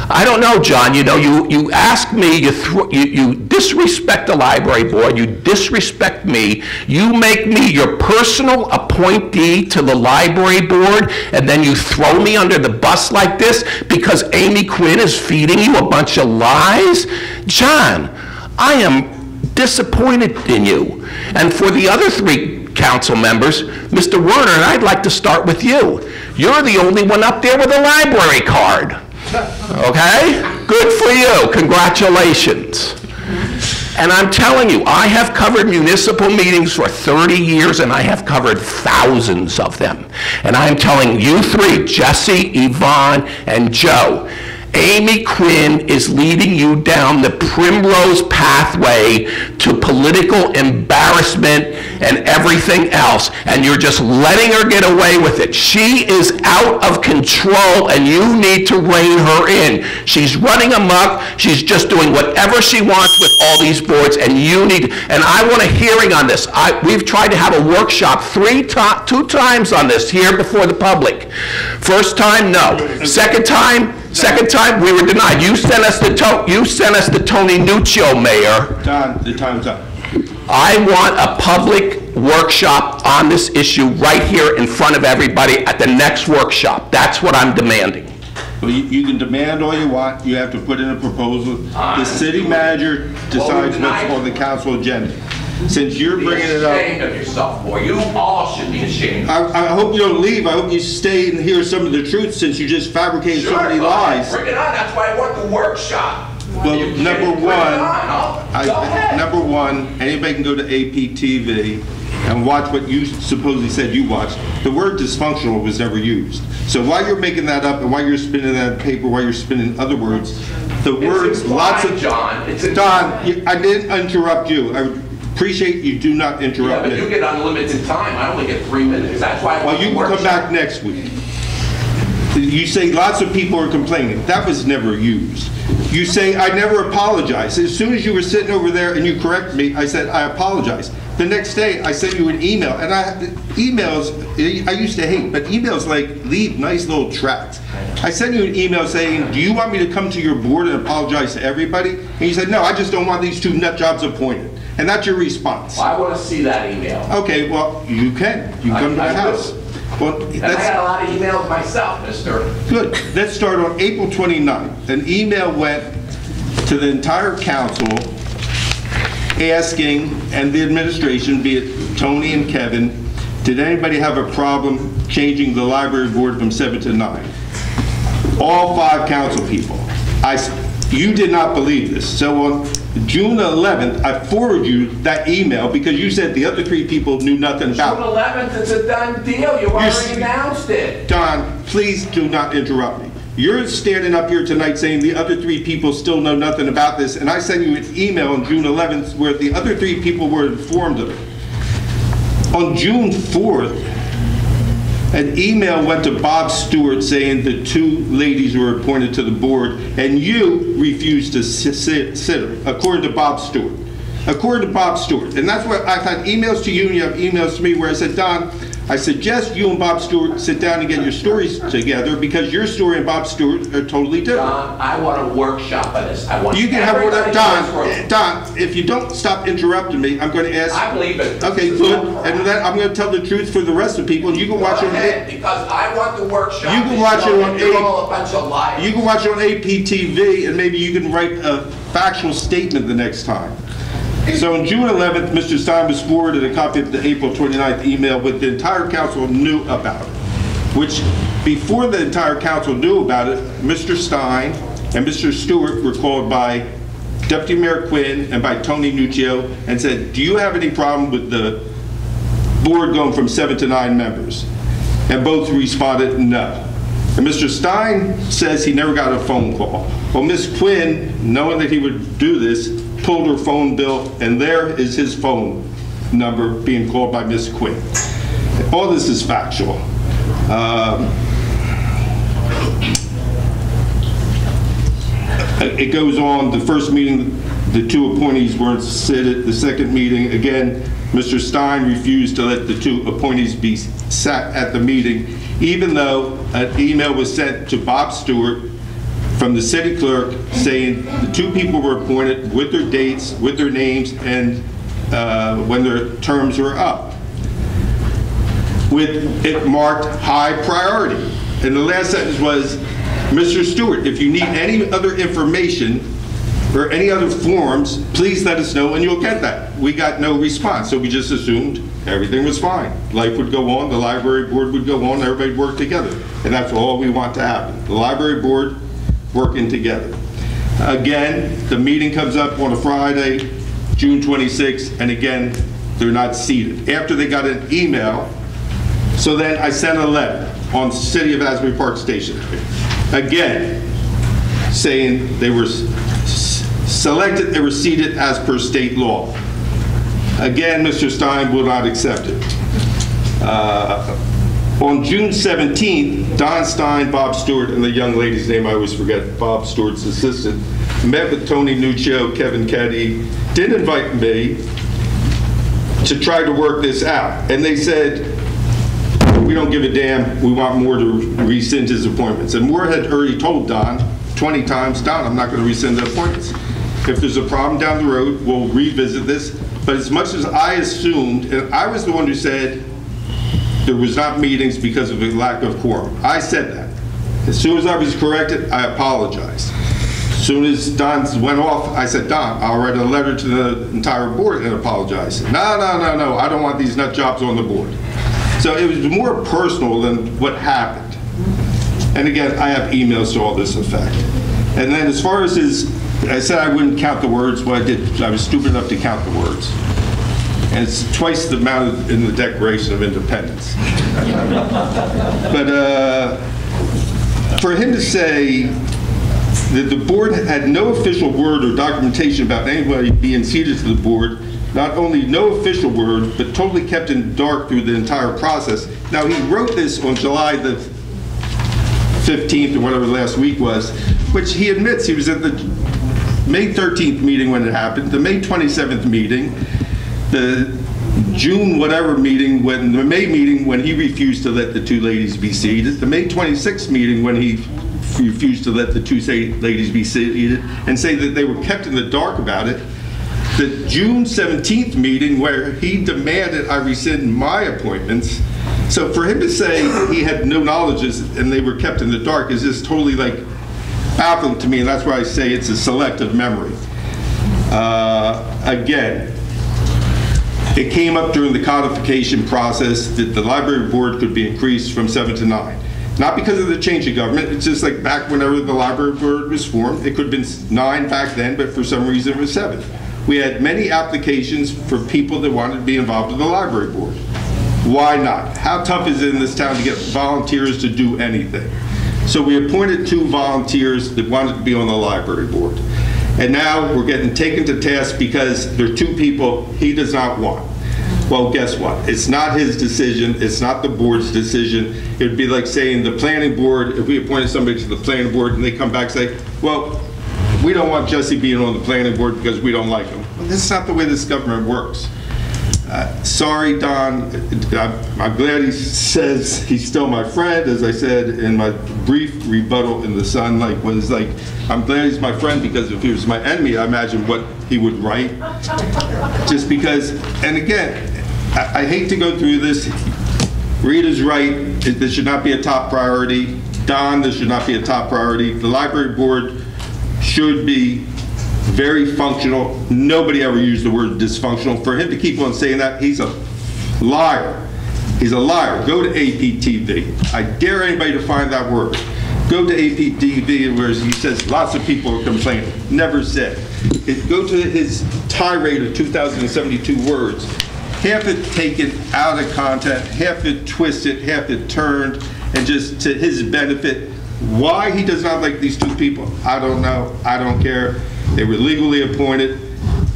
I don't know, John. You know, you ask me, you disrespect the library board, you disrespect me, you make me your personal appointee to the library board, and then you throw me under the bus like this because Amy Quinn is feeding you a bunch of lies? John, I am disappointed in you. And for the other 3 council members, Mr. Werner, I'd like to start with you. You're the only one up there with a library card. Okay? Good for you. Congratulations. And I'm telling you, I have covered municipal meetings for 30 years, and I have covered thousands of them. And I'm telling you 3, Jesse, Yvonne, and Joe, Amy Quinn is leading you down the primrose pathway to political embarrassment and everything else, and you're just letting her get away with it. She is out of control, and you need to rein her in. She's running amok. She's just doing whatever she wants with all these boards, and you need, and I want a hearing on this. We've tried to have a workshop 2 times on this here before the public. First time, no. Second time, we were denied. You sent us the Tony Nuccio, Mayor. Don, the time's up. I want a public workshop on this issue right here in front of everybody at the next workshop. That's what I'm demanding. Well, you can demand all you want. You have to put in a proposal. The city manager decides what's on the council agenda. Since you're bringing it up... Be ashamed of yourself, boy. You all should be ashamed. I hope you don't leave. I hope you stay and hear some of the truth since you just fabricated so many lies. Bring it on. That's why I want the workshop. Well, number one, anybody can go to APTV and watch what you supposedly said you watched. The word dysfunctional was never used. So while you're making that up and while you're spinning that paper, while you're spinning other words, the words, lots of... John, Don, I didn't interrupt you. I appreciate you do not interrupt me. Yeah, but you get unlimited time. I only get 3 minutes. That's why I want you can come back next week. You say lots of people are complaining. That was never used. You say, I never apologize. As soon as you were sitting over there and you correct me, I said, I apologize. The next day, I sent you an email. And emails, I used to hate, but emails like leave nice little tracts. I sent you an email saying, do you want me to come to your board and apologize to everybody? And you said, no, I just don't want these 2 nut jobs appointed. And that's your response. Well, I want to see that email. Okay, well, you can. You come to the house. Well, and I got a lot of emails myself, mister. Good. Let's start on April 29th. An email went to the entire council asking, and the administration, be it Tony and Kevin, did anybody have a problem changing the library board from 7 to 9? All 5 council people. You did not believe this. So on June 11th, I forwarded you that email because you said the other 3 people knew nothing about it. June 11th, it's a done deal. You already announced it. Don, please do not interrupt me. You're standing up here tonight saying the other 3 people still know nothing about this, and I sent you an email on June 11th where the other 3 people were informed of it. On June 4th, an email went to Bob Stewart saying the 2 ladies were appointed to the board, and you refused to sit, according to Bob Stewart. According to Bob Stewart. And that's what I've had emails to you, and you have emails to me where I said, Don, I suggest you and Bob Stewart sit down and get your stories together, because your story and Bob Stewart are totally different. Don, I want a workshop on this. I want You can have everybody in this room. Don, if you don't stop interrupting me, I'm going to ask. I believe it. Okay, good. And then I'm going to tell the truth for the rest of the people, and you can watch it on Because I want the workshop. You can watch it on You're all a bunch of liars. You can watch it on APTV, and maybe you can write a factual statement the next time. So on June 11th, Mr. Stein was forwarded a copy of the April 29th email which the entire council knew about, which before the entire council knew about it, Mr. Stein and Mr. Stewart were called by Deputy Mayor Quinn and by Tony Nuccio and said, do you have any problem with the board going from 7 to 9 members? And both responded no. And Mr. Stein says he never got a phone call. Well, Ms. Quinn, knowing that he would do this, pulled her phone bill, and there is his phone number being called by Ms. Quinn. All this is factual. It goes on, the first meeting, the 2 appointees weren't seated. The second meeting, again, Mr. Stein refused to let the 2 appointees be sat at the meeting, even though an email was sent to Bob Stewart from the city clerk saying the 2 people were appointed with their dates, with their names, and when their terms were up. With it marked high priority. And the last sentence was, Mr. Stewart, if you need any other information or any other forms, please let us know and you'll get that. We got no response, so we just assumed everything was fine. Life would go on, the library board would go on, everybody would work together. And that's all we want to happen. The library board working together. Again, the meeting comes up on a Friday, June 26th, and again, they're not seated. After they got an email, so then I sent a letter on City of Asbury Park Stationery, again, saying they were selected, they were seated as per state law. Again, Mr. Stein will not accept it. On June 17th, Don Stein, Bob Stewart, and the young lady's name I always forget, Bob Stewart's assistant, met with Tony Nuccio, Kevin Keddy, did invite me to try to work this out. And they said, we don't give a damn, we want Moore to rescind his appointments. And Moore had already told Don 20 times, Don, I'm not going to rescind the appointments. If there's a problem down the road, we'll revisit this. But as much as I assumed, and I was the one who said, there was not meetings because of a lack of quorum. I said that. As soon as I was corrected, I apologized. As soon as Don went off, I said, Don, I'll write a letter to the entire board and apologize. No, I don't want these nut jobs on the board. So it was more personal than what happened. And again, I have emails to all this effect. And then as far as I said I wouldn't count the words, well I did, I was stupid enough to count the words. And it's twice the amount in the Declaration of Independence. But for him to say that the board had no official word or documentation about anybody being seated to the board, not only no official word, but totally kept in the dark through the entire process. Now, he wrote this on July the 15th or whatever last week was, which he admits he was at the May 13th meeting when it happened, the May 27th meeting, the June whatever meeting, when the May meeting when he refused to let the 2 ladies be seated, the May 26th meeting when he refused to let the 2 ladies be seated and say that they were kept in the dark about it, the June 17th meeting where he demanded I rescind my appointments. So for him to say he had no knowledge and they were kept in the dark is just totally like baffling to me, and that's why I say it's a selective memory. Again, it came up during the codification process that the library board could be increased from 7 to 9. Not because of the change of government, it's just like back whenever the library board was formed, it could have been 9 back then, but for some reason it was 7. We had many applications for people that wanted to be involved in the library board. Why not? How tough is it in this town to get volunteers to do anything? So we appointed 2 volunteers that wanted to be on the library board. And now we're getting taken to task because there are 2 people he does not want. Well, guess what? It's not his decision. It's not the board's decision. It would be like saying the planning board, if we appointed somebody to the planning board and they come back and say, well, we don't want Jesse being on the planning board because we don't like him. Well, that's not the way this government works. Sorry, Don. I'm glad he says he's still my friend. As I said in my brief rebuttal in the Sun, I'm glad he's my friend, because if he was my enemy, I imagine what he would write. Just because, and again, I hate to go through this. Rita's right. This should not be a top priority. Don, this should not be a top priority. The library board should be very functional. Nobody ever used the word dysfunctional. For him to keep on saying that, he's a liar. He's a liar. Go to APTV. I dare anybody to find that word. Go to APTV where he says lots of people are complaining. Never said. Go to his tirade of 2,072 words. Half it taken out of content, half it twisted, half it turned, and just to his benefit. Why he does not like these two people, I don't know. I don't care. They were legally appointed.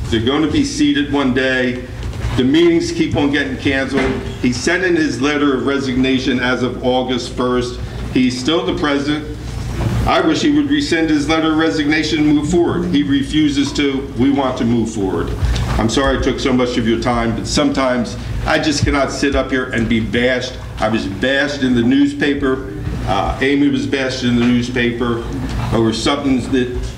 They're going to be seated one day. The meetings keep on getting canceled. He sent in his letter of resignation as of August 1st. He's still the president. I wish he would rescind his letter of resignation and move forward. He refuses to. We want to move forward. I'm sorry I took so much of your time, but sometimes I just cannot sit up here and be bashed. I was bashed in the newspaper. Amy was bashed in the newspaper over something that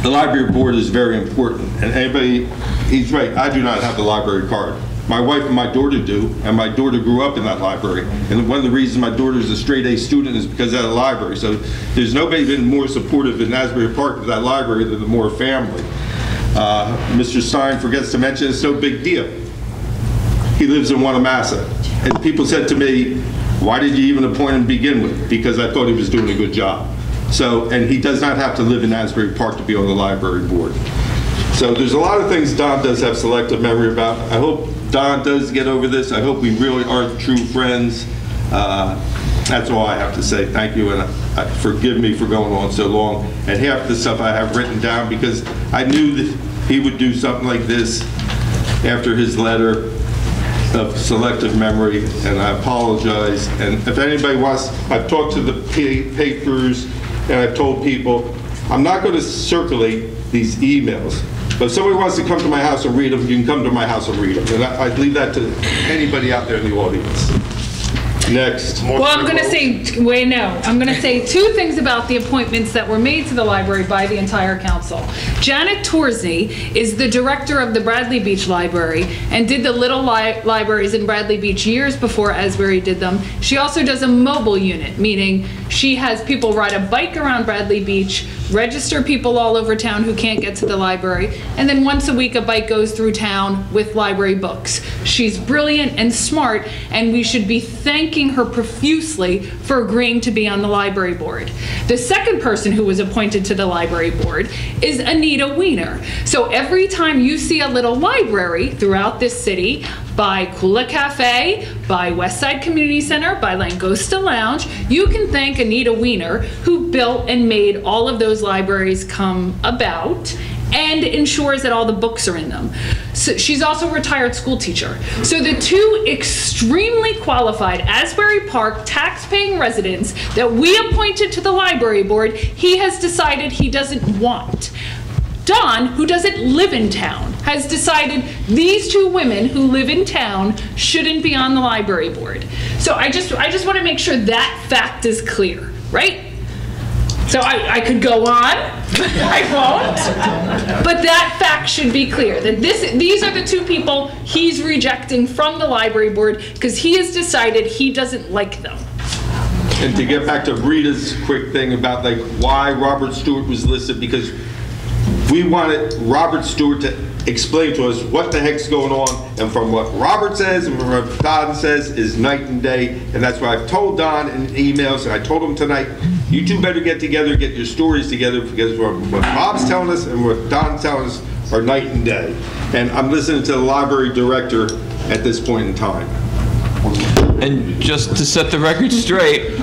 the library board is very important. And anybody, he's right, I do not have the library card. My wife and my daughter do, and my daughter grew up in that library. And one of the reasons my daughter is a straight A student is because of that library. So there's nobody been more supportive in Asbury Park of that library than the Moore family. Mr. Stein forgets to mention it's no big deal. He lives in Wanamassa. And people said to me, why did you even appoint him to begin with? Because I thought he was doing a good job. So, and he does not have to live in Asbury Park to be on the library board. So there's a lot of things Don does have selective memory about. I hope Don does get over this. I hope we really are true friends. That's all I have to say. Thank you, and forgive me for going on so long. And half the stuff I have written down because I knew that he would do something like this after his letter of selective memory, and I apologize. And if anybody wants, I've talked to the papers, and I've told people, I'm not going to circulate these emails. But if somebody wants to come to my house and read them, you can come to my house and read them. And I'd leave that to anybody out there in the audience. Next. Well, I'm going to say, I'm going to say two things about the appointments that were made to the library by the entire council. Janet Torsney is the director of the Bradley Beach Library and did the little libraries in Bradley Beach years before Asbury did them. She also does a mobile unit, meaning she has people ride a bike around Bradley Beach, register people all over town who can't get to the library, and then once a week a bike goes through town with library books. She's brilliant and smart, and we should be thanking her profusely for agreeing to be on the library board. The second person who was appointed to the library board is Anita Weiner. So every time you see a little library throughout this city, by Kula Cafe, by Westside Community Center, by Langosta Lounge, you can thank Anita Weiner, who built and made all of those libraries come about and ensures that all the books are in them. So she's also a retired school teacher. So the two extremely qualified Asbury Park tax-paying residents that we appointed to the library board, he has decided he doesn't want. Don, who doesn't live in town, has decided these two women who live in town shouldn't be on the library board. So I just want to make sure that fact is clear, right? So I could go on, but I won't. But that fact should be clear, that these are the two people he's rejecting from the library board because he has decided he doesn't like them. And to get back to Rita's quick thing about like why Robert Stewart was listed, because we wanted Robert Stewart to explain to us what the heck's going on, and from what Robert says and from what Don says is night and day, and that's why I've told Don in emails, and I told him tonight, you two better get together, get your stories together, because what Bob's telling us and what Don's telling us are night and day. And I'm listening to the library director at this point in time. And just to set the record straight,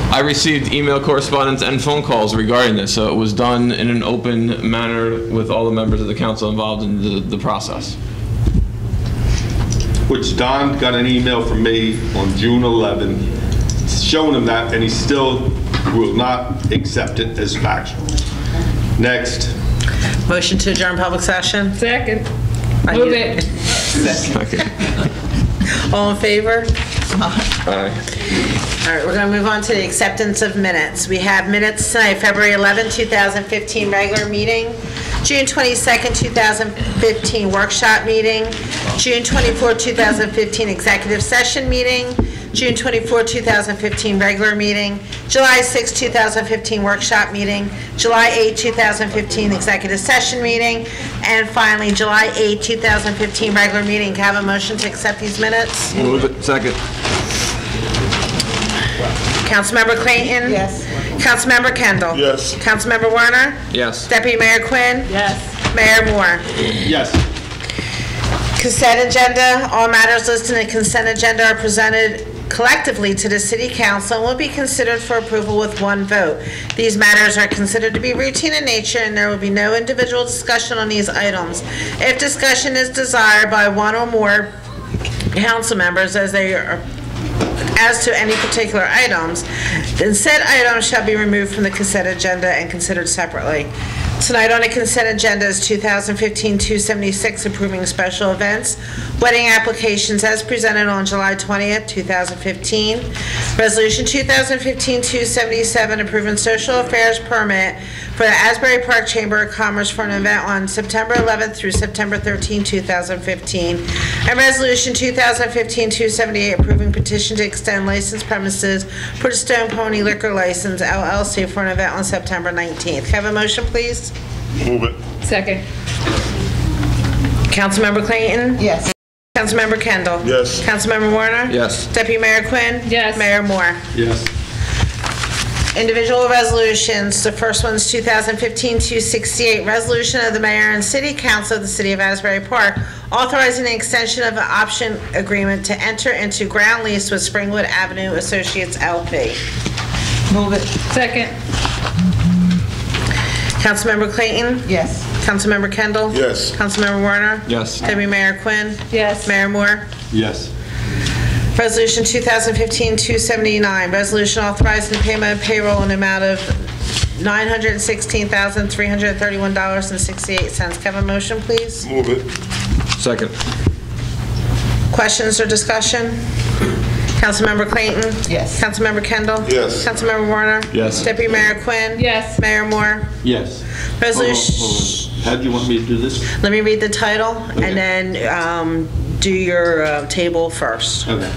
I received email correspondence and phone calls regarding this, so it was done in an open manner with all the members of the council involved in the process. Which Don got an email from me on June 11, showing him that, and he still will not accept it as factual. Next. Motion to adjourn public session? Second. Move it. All in favor? Aye. All right, we're going to move on to the acceptance of minutes. We have minutes tonight, February 11, 2015, regular meeting, June 22nd, 2015, workshop meeting, June 24, 2015, executive session meeting, June 24, 2015, regular meeting, July 6, 2015, workshop meeting, July 8, 2015, executive session meeting, and finally, July 8, 2015, regular meeting. Can I have a motion to accept these minutes? Move it. Second. Councilmember Clayton? Yes. Councilmember Kendall? Yes. Councilmember Warner? Yes. Deputy Mayor Quinn? Yes. Mayor Moore? Yes. Consent agenda. All matters listed in the consent agenda are presented collectively to the City Council and will be considered for approval with one vote. These matters are considered to be routine in nature and there will be no individual discussion on these items. If discussion is desired by one or more council members as to any particular items, then said items shall be removed from the consent agenda and considered separately. Tonight on the consent agenda is 2015-276, approving special events, wedding applications as presented on July 20th, 2015. Resolution 2015-277, approving social affairs permit for the Asbury Park Chamber of Commerce for an event on September 11th through September 13, 2015. And Resolution 2015-278, approving petition to extend licensed premises for the Stone Pony Liquor License, LLC, for an event on September 19th. Can I have a motion, please? Move it. Second. Councilmember Clayton? Yes. Councilmember Kendall? Yes. Councilmember Warner? Yes. Deputy Mayor Quinn? Yes. Mayor Moore? Yes. Individual resolutions. The first one's 2015-268, resolution of the mayor and city council of the city of Asbury Park authorizing the extension of an option agreement to enter into ground lease with Springwood Avenue Associates LP. Move it. Second. Councilmember Clayton? Yes. Councilmember Kendall? Yes. Councilmember Warner? Yes. Deputy Mayor Quinn? Yes. Mayor Moore? Yes. Resolution 2015-279, resolution authorizing the payment of payroll in the amount of $916,331.68. Can I have a motion, please? Move it. Second. Questions or discussion? Councilmember Clayton? Yes. Councilmember Kendall? Yes. Councilmember Warner? Yes. Deputy Mayor Quinn? Yes. Mayor Moore? Yes. Resolution. How do you want me to do this? Let me read the title Okay. and then do your table first. Okay.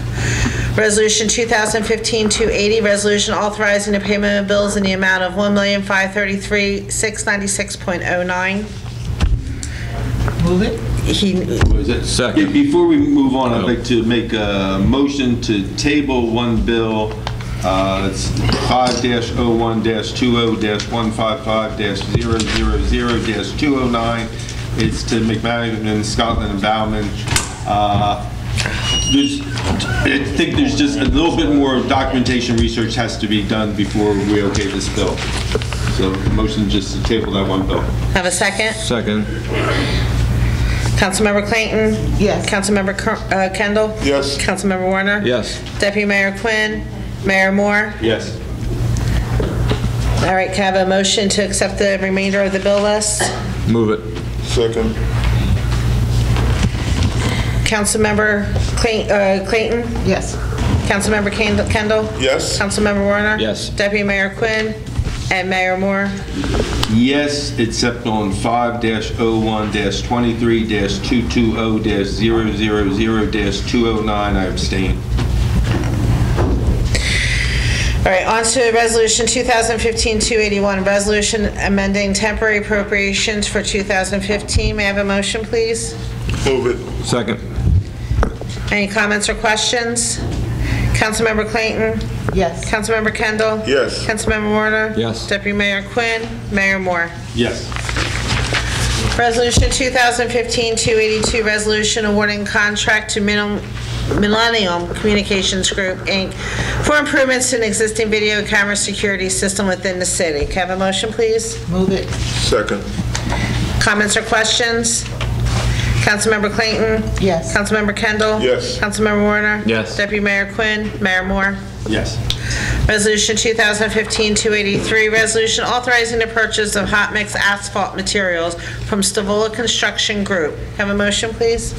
Resolution 2015-280, resolution authorizing the payment of bills in the amount of $1,533,696.09. Move it. Was it? Second. Yeah, before we move on, I'd like to make a motion to table one bill. It's 5-01-20-155-000-209. It's to McManaman, Scotland, and Bauman. I think there's just a little bit more documentation research has to be done before we okay this bill. So motion just to table that one bill. Have a second? Second. Councilmember Clayton? Yes. Councilmember Kendall? Yes. Councilmember Warner? Yes. Deputy Mayor Quinn? Mayor Moore? Yes. All right, can I have a motion to accept the remainder of the bill list? Move it. Second. Councilmember Clayton? Yes. Councilmember Kendall? Yes. Councilmember Warner? Yes. Deputy Mayor Quinn? And Mayor Moore? Yes, except on 5-01-23-220-000-209, I abstain. All right, on to Resolution 2015-281, resolution amending temporary appropriations for 2015. May I have a motion, please? Move it. Second. Any comments or questions? Councilmember Clayton? Yes. Councilmember Kendall? Yes. Councilmember Warner? Yes. Deputy Mayor Quinn? Mayor Moore? Yes. Resolution 2015-282, resolution awarding contract to Millennium Communications Group, Inc. for improvements to an existing video camera security system within the city. Can I have a motion, please? Move it. Second. Comments or questions? Councilmember Clayton? Yes. Councilmember Kendall? Yes. Councilmember Warner? Yes. Deputy Mayor Quinn? Mayor Moore? Yes. Resolution 2015-283, resolution authorizing the purchase of hot mix asphalt materials from Stavola Construction Group. Have a motion, please?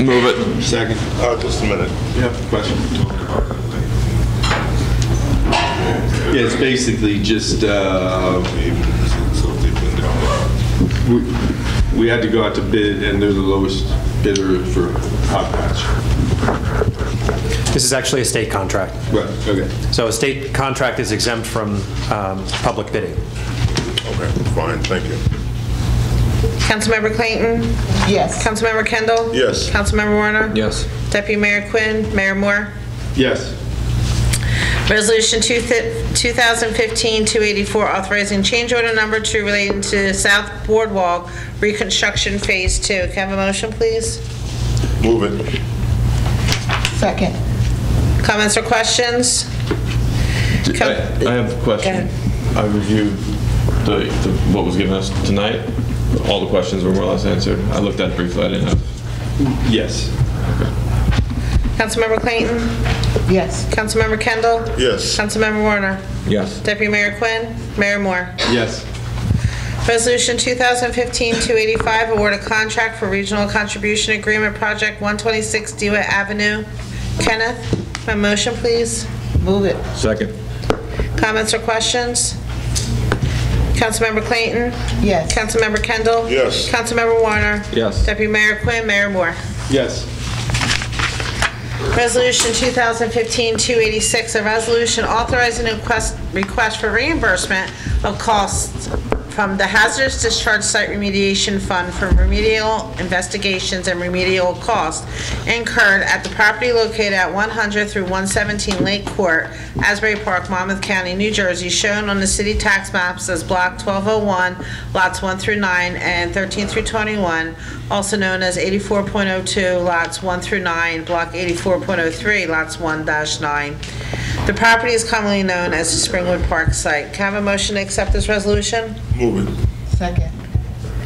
Move it. Second. Just a minute. You have a question? Yeah, it's basically just, we had to go out to bid, and they're the lowest bidder for hot patch. This is actually a state contract. Right, okay. So a state contract is exempt from public bidding. Okay, fine, thank you. Councilmember Clayton? Yes. Councilmember Kendall? Yes. Councilmember Warner? Yes. Deputy Mayor Quinn? Mayor Moore? Yes. Resolution 2015-284, authorizing change order number 2 relating to South Boardwalk reconstruction Phase 2. Can I have a motion, please? Move it. Second. Comments or questions? I have a question. I reviewed what was given us tonight. All the questions were more or less answered. I looked at it briefly. I didn't have. Yes. Councilmember Clayton? Yes. Councilmember Kendall? Yes. Councilmember Warner? Yes. Deputy Mayor Quinn? Mayor Moore? Yes. Resolution 2015-285, award a contract for regional contribution agreement project 126 DeWitt Avenue. Kenneth, my motion, please. Move it. Second. Comments or questions? Councilmember Clayton? Yes. Councilmember Kendall? Yes. Councilmember Warner? Yes. Deputy Mayor Quinn? Mayor Moore? Yes. Resolution 2015-286, a resolution authorizing a request for reimbursement of costs from the Hazardous Discharge Site Remediation Fund for remedial investigations and remedial costs incurred at the property located at 100 through 117 Lake Court, Asbury Park, Monmouth County, New Jersey, shown on the city tax maps as Block 1201, lots 1 through 9 and 13 through 21, also known as 84.02, lots 1 through 9, Block 84.03, lots 1-9. The property is commonly known as the Springwood Park site. Can I have a motion to accept this resolution? Move it. Second.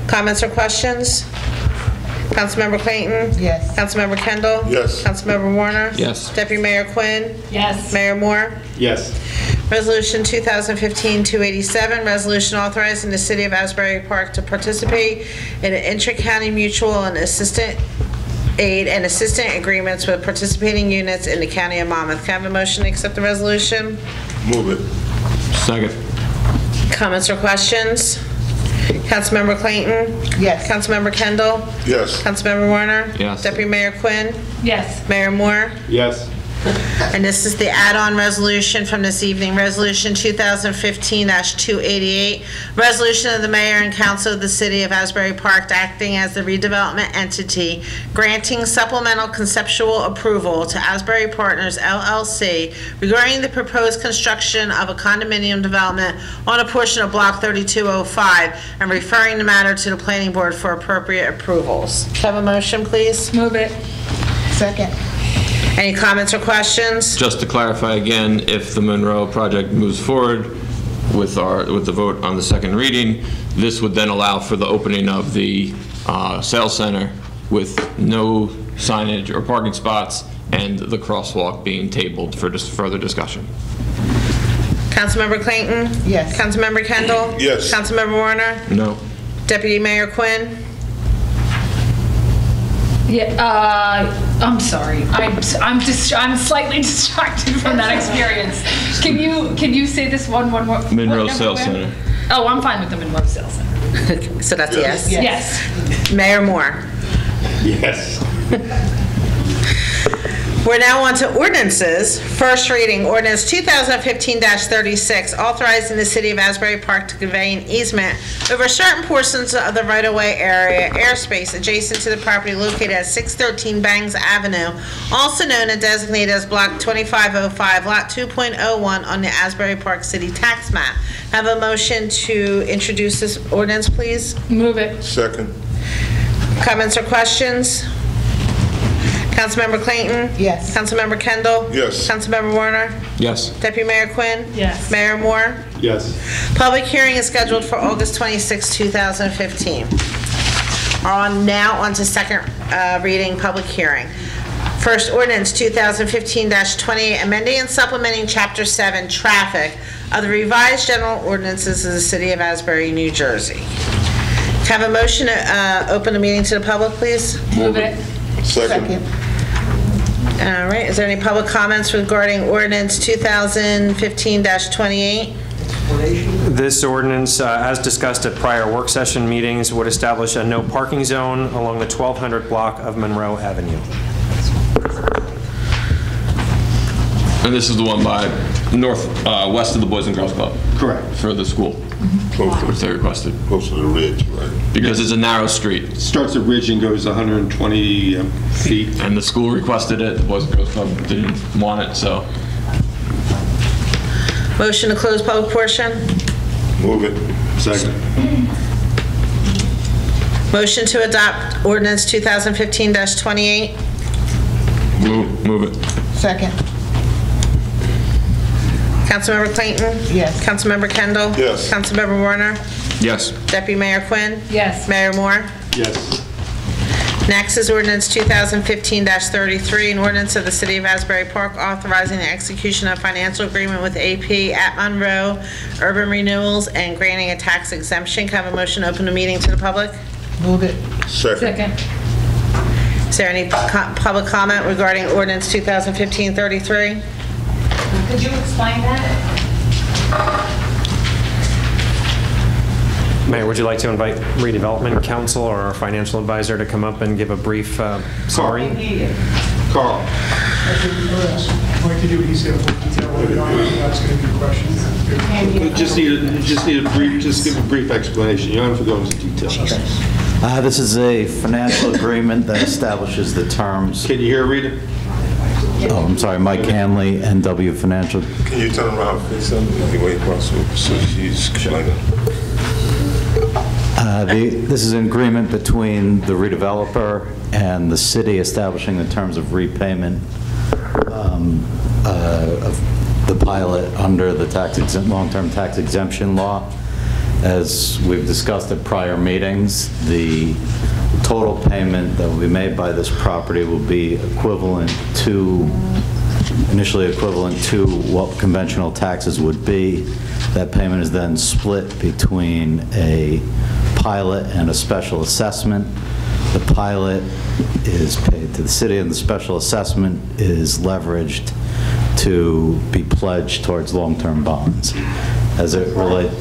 Comments or questions? Councilmember Clayton? Yes. Councilmember Kendall? Yes. Councilmember Warner? Yes. Deputy Mayor Quinn? Yes. Mayor Moore? Yes. Resolution 2015-287, resolution authorizing the City of Asbury Park to participate in an intra-county mutual and assistant aid and assistant agreements with participating units in the County of Monmouth. Can I have a motion to accept the resolution? Move it. Second. Comments or questions? Councilmember Clayton? Yes. Councilmember Kendall? Yes. Councilmember Warner? Yes. Deputy Mayor Quinn? Yes. Mayor Moore? Yes. And this is the add-on resolution from this evening, Resolution 2015-288, resolution of the mayor and council of the city of Asbury Park acting as the redevelopment entity, granting supplemental conceptual approval to Asbury Partners LLC regarding the proposed construction of a condominium development on a portion of Block 3205 and referring the matter to the planning board for appropriate approvals. Can I have a motion, please? Move it. Second. Any comments or questions? Just to clarify again, if the Monroe project moves forward with the vote on the second reading, this would then allow for the opening of the sales center with no signage or parking spots and the crosswalk being tabled for just further discussion. Councilmember Clayton? Yes. Councilmember Kendall? Yes. Councilmember Warner? No. Deputy Mayor Quinn? Yeah, I'm sorry. I'm slightly distracted from that experience. Can you say this one more? Monroe Sales Center. Oh, I'm fine with the Monroe Sales Center. So that's yes? Yes. Mayor Moore? Yes. We're now on to ordinances. First reading, ordinance 2015-36, authorizing the city of Asbury Park to convey an easement over certain portions of the right-of-way area, airspace adjacent to the property located at 613 Bangs Avenue, also known and designated as Block 2505, Lot 2.01 on the Asbury Park City Tax Map. Have a motion to introduce this ordinance, please? Move it. Second. Comments or questions? Councilmember Clayton? Yes. Councilmember Kendall? Yes. Councilmember Warner? Yes. Deputy Mayor Quinn? Yes. Mayor Moore? Yes. Public hearing is scheduled for August 26, 2015. Now on to second reading, public hearing. First ordinance 2015-28, amending and supplementing Chapter 7, Traffic of the revised general ordinances of the City of Asbury, New Jersey. Have a motion to open the meeting to the public, please? Move it. Second. All right, is there any public comments regarding ordinance 2015-28? This ordinance, as discussed at prior work session meetings, would establish a no parking zone along the 1200 block of Monroe Avenue. And this is the one by west of the Boys and Girls Club? Correct. For the school, which they requested. Close to the ridge, right? Because it's a narrow street. Starts at Ridge and goes 120 feet. And the school requested it, the Boys and Girls Club didn't want it, so. Motion to close public portion? Move it. Second. Motion to adopt ordinance 2015-28? Move it. Second. Councilmember Clayton? Yes. Councilmember Kendall? Yes. Councilmember Warner? Yes. Deputy Mayor Quinn? Yes. Mayor Moore? Yes. Next is ordinance 2015-33, an ordinance of the City of Asbury Park authorizing the execution of financial agreement with AP at Monroe Urban Renewals and granting a tax exemption. Can I have a motion to open the meeting to the public? Move it. Second. Is there any public comment regarding ordinance 2015-33? Could you explain that? Mayor, would you like to invite redevelopment counsel or our financial advisor to come up and give a brief summary? Carl. Like to do what he said, more detail, that's going to be questions. Just need a brief, just give a brief explanation. You don't have to go into detail. This is a financial agreement that establishes the terms. Can you hear Rita? Oh, I'm sorry, Mike Hanley, NW Financial. Can you turn around, face them, the way across so she's explaining? This is an agreement between the redeveloper and the city establishing the terms of repayment of the pilot under the long-term tax exemption law. As we've discussed at prior meetings, the total payment that will be made by this property will be initially equivalent to what conventional taxes would be. That payment is then split between a pilot and a special assessment. The pilot is paid to the city and the special assessment is leveraged to be pledged towards long-term bonds as it relates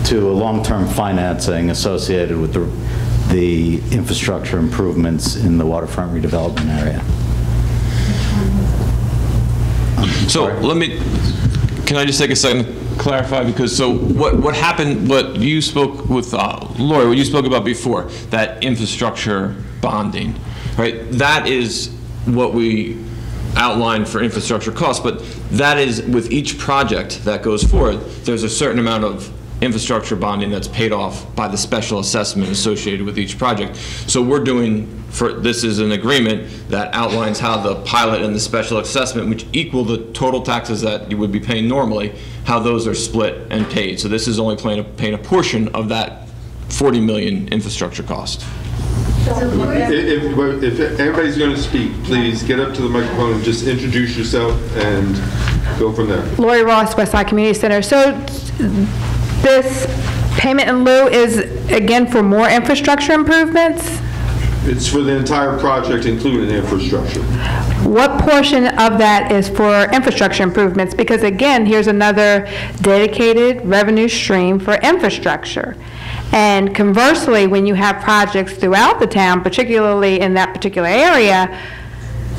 to a long-term financing associated with the infrastructure improvements in the waterfront redevelopment area. So can I just take a second to clarify? Because so what happened, what you spoke with Lori, what you spoke about before, that infrastructure bonding, right? That is what we outlined for infrastructure costs, but that is with each project that goes forward, there's a certain amount of infrastructure bonding that's paid off by the special assessment associated with each project. So we're doing, this is an agreement that outlines how the pilot and the special assessment, which equal the total taxes that you would be paying normally, how those are split and paid. So this is only paying a portion of that 40 million infrastructure cost. If everybody's going to speak, please get up to the microphone and just introduce yourself and go from there. Lori Ross, Westside Community Center. So this payment in lieu is, again, for more infrastructure improvements? It's for the entire project, including infrastructure. What portion of that is for infrastructure improvements? Because again, here's another dedicated revenue stream for infrastructure. And conversely, when you have projects throughout the town, particularly in that particular area,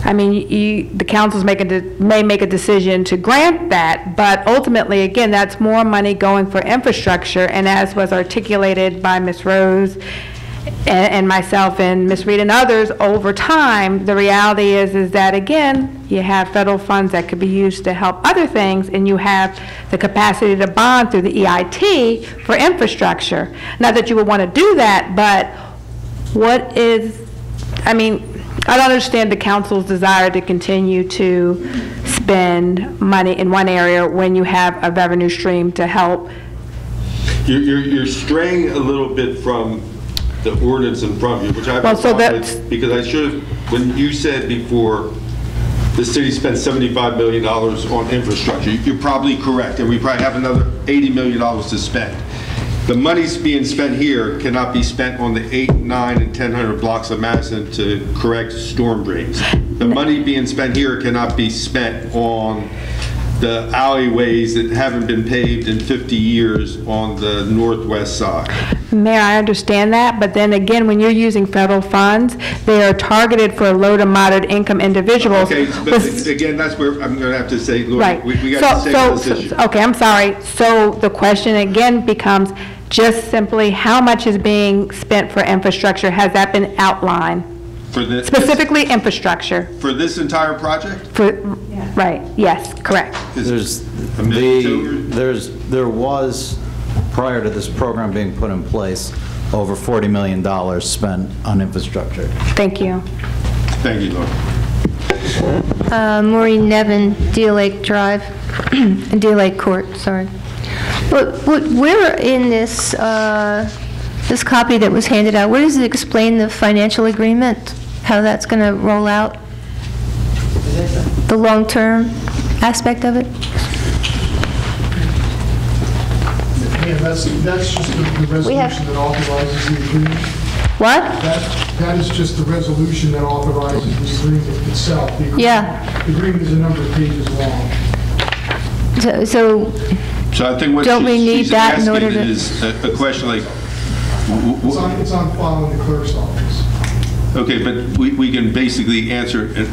I mean, the councils may make a decision to grant that, but ultimately, again, that's more money going for infrastructure. And as was articulated by Ms. Rose and myself and Ms. Reed and others, over time, the reality is that, again, you have federal funds that could be used to help other things, and you have the capacity to bond through the EIT for infrastructure. Not that you would want to do that, but what is, I mean, I don't understand the council's desire to continue to spend money in one area when you have a revenue stream to help. You're straying a little bit from the ordinance in front of you, which I have a problem with, because I should have, when you said before, the city spent $75 million on infrastructure, you're probably correct, and we probably have another $80 million to spend. the money's being spent here cannot be spent on the 8, 9, and 1000 blocks of Madison to correct storm drains. The money being spent here cannot be spent on the alleyways that haven't been paved in 50 years on the northwest side. Mayor, I understand that, but then again, when you're using federal funds, they are targeted for low to moderate income individuals. Okay, but again, that's where I'm going to have to say, look, Right. we got to stay with this issue. Okay, I'm sorry. So the question again becomes just simply how much is being spent for infrastructure? Has that been outlined? For this, Specifically infrastructure. for this entire project? Right, yes, correct. There was, prior to this program being put in place, over $40 million spent on infrastructure. Thank you. Thank you, Laura. Maureen Nevin, Deal Lake Drive, Deal Lake Court, sorry. But where in this, this copy that was handed out, where does it explain the financial agreement? How that's going to roll out? The long-term aspect of it? Yeah, that's just the resolution that authorizes the agreement. What? That is just the resolution that authorizes the agreement itself. The agreement is a number of pages long. So I think what don't we need she's that in asking order to? is a question like, It's on file in the clerk's office. okay, but we can basically answer it.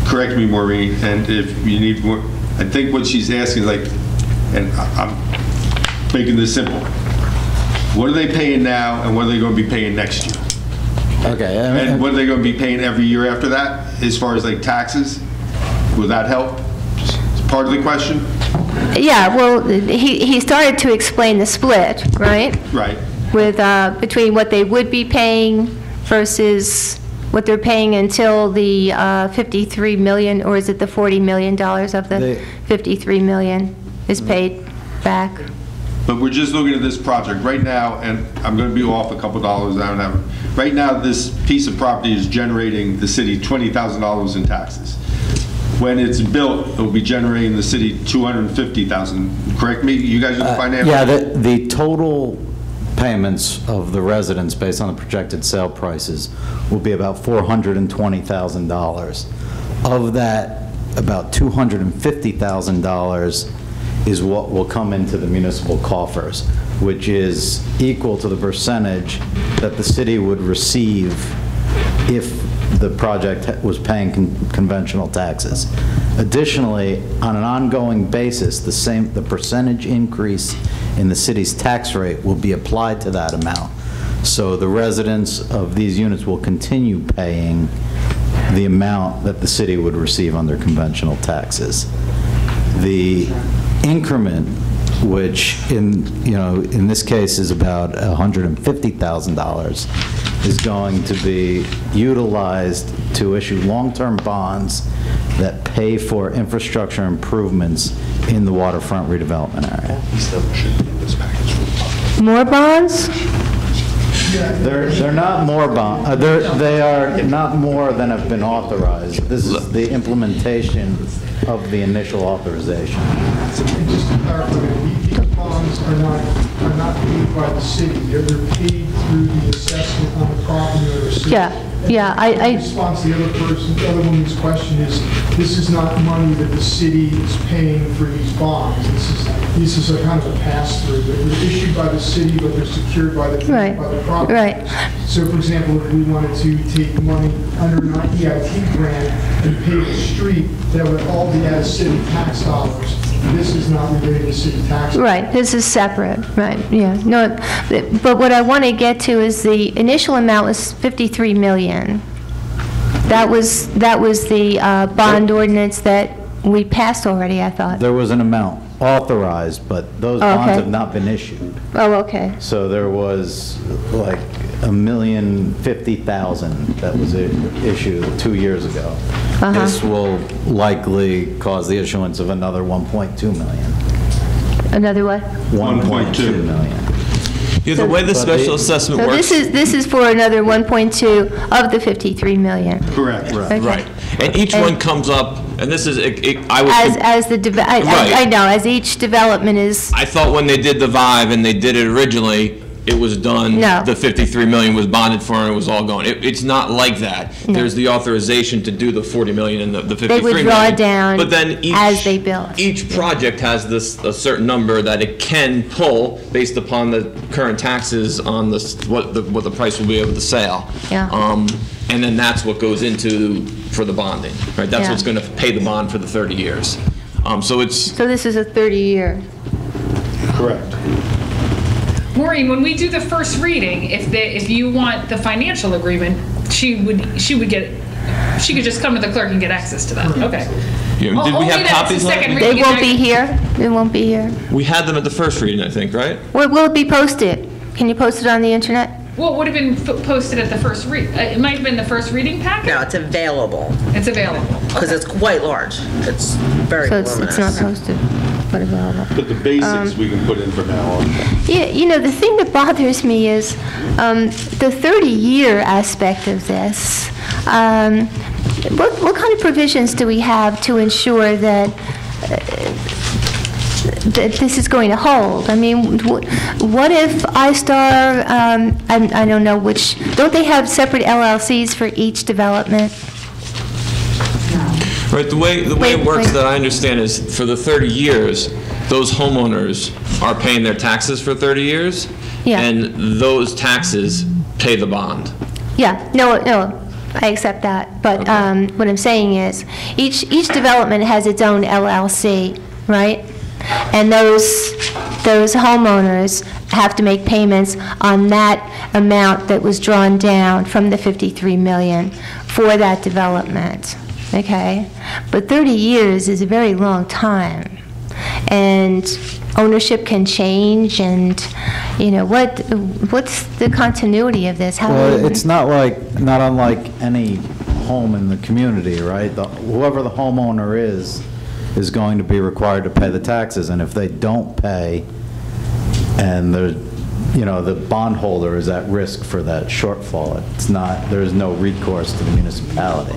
Correct me, Maureen, and if you need more, I think what she's asking is like, and I'm making this simple. What are they paying now, and what are they going to be paying next year? Okay. And what are they going to be paying every year after that, as far as like taxes? Will that help? Part of the question? Yeah, well, he started to explain the split, right? Right. With, between what they would be paying versus what they're paying until the 53 million, or is it the $40 million of the 53 million is paid back? But we're just looking at this project right now, and I'm going to be off a couple dollars. I don't have. Right now, this piece of property is generating the city $20,000 in taxes. When it's built, it'll be generating the city $250,000. Correct me? You guys are the financial. Yeah, the total payments of the residents based on the projected sale prices will be about $420,000. Of that, about $250,000 is what will come into the municipal coffers, which is equal to the percentage that the city would receive if the project was paying conventional taxes. Additionally, on an ongoing basis, the percentage increase in the city's tax rate will be applied to that amount. So the residents of these units will continue paying the amount that the city would receive on their conventional taxes. The increment, which in this case is about $150,000, is going to be utilized to issue long-term bonds that pay for infrastructure improvements in the waterfront redevelopment area. More bonds? They're not more bonds. They are not more than have been authorized. This is the implementation of the initial authorization. Just to clarify, these bonds are not paid by the city. They're paid through the assessment on the property of the city. Yeah. In response to the other woman's question is, this is not money that the city is paying for these bonds. This is a kind of a pass-through. They're issued by the city, but they're secured by the property. Right. So, for example, if we wanted to take money under an EIT grant and pave a street, that would all be out of city tax dollars. This is not related to city tax. Right, this is separate, right, yeah. No, but what I want to get to is the initial amount was 53 million. That was the bond ordinance that we passed already, I thought. There was an amount authorized, but those bonds have not been issued. Oh, okay. So there was like $1,050,000 that was issued 2 years ago. This will likely cause the issuance of another 1.2 million. Another what? 1.2 million. Yeah, the way the special assessment So works. this is for another 1.2 of the 53 million. Correct. Okay. Right. And each one comes up And this is, I was... As the, I know, as each development is, I thought when they did the Vive and they did it originally, it was done. No. The 53 million was bonded for and it was all going. It's not like that. No. There's the authorization to do the 40 million and the 53 they million. would draw down But then as they build. each project has a certain number that it can pull based upon the current taxes on what the price will be of the sale. Yeah. And then that's what goes into for the bonding, right? That's Yeah. what's going to pay the bond for the 30 years. So this is a 30-year. Correct. Maureen, when we do the first reading, if you want the financial agreement, she could just come to the clerk and get access to that. Okay. Did we Only have that it's copies the of second it? reading. They won't be here. They won't be here. We had them at the first reading, I think, right? Will it be posted? Can you post it on the internet? Well, it would have been posted at the first it might have been the first reading packet? No, it's available. It's available. Because it's quite large. It's very So voluminous. it's not posted, but available. But the basics we can put in from now on. Yeah, the thing that bothers me is the 30-year aspect of this. What kind of provisions do we have to ensure that this is going to hold? I mean, what if iStar, I don't know which, don't they have separate LLCs for each development? Right, the way it works that I understand is for the 30 years, those homeowners are paying their taxes for 30 years. Yeah. And those taxes pay the bond. Yeah, no, I accept that. But what I'm saying is, each development has its own LLC, right? And those homeowners have to make payments on that amount that was drawn down from the 53 million for that development, okay? But 30 years is a very long time, and ownership can change, and what's the continuity of this? Well, it's not unlike any home in the community, right? Whoever the homeowner is going to be required to pay the taxes, and if they don't pay, and the bondholder is at risk for that shortfall, there's no recourse to the municipality.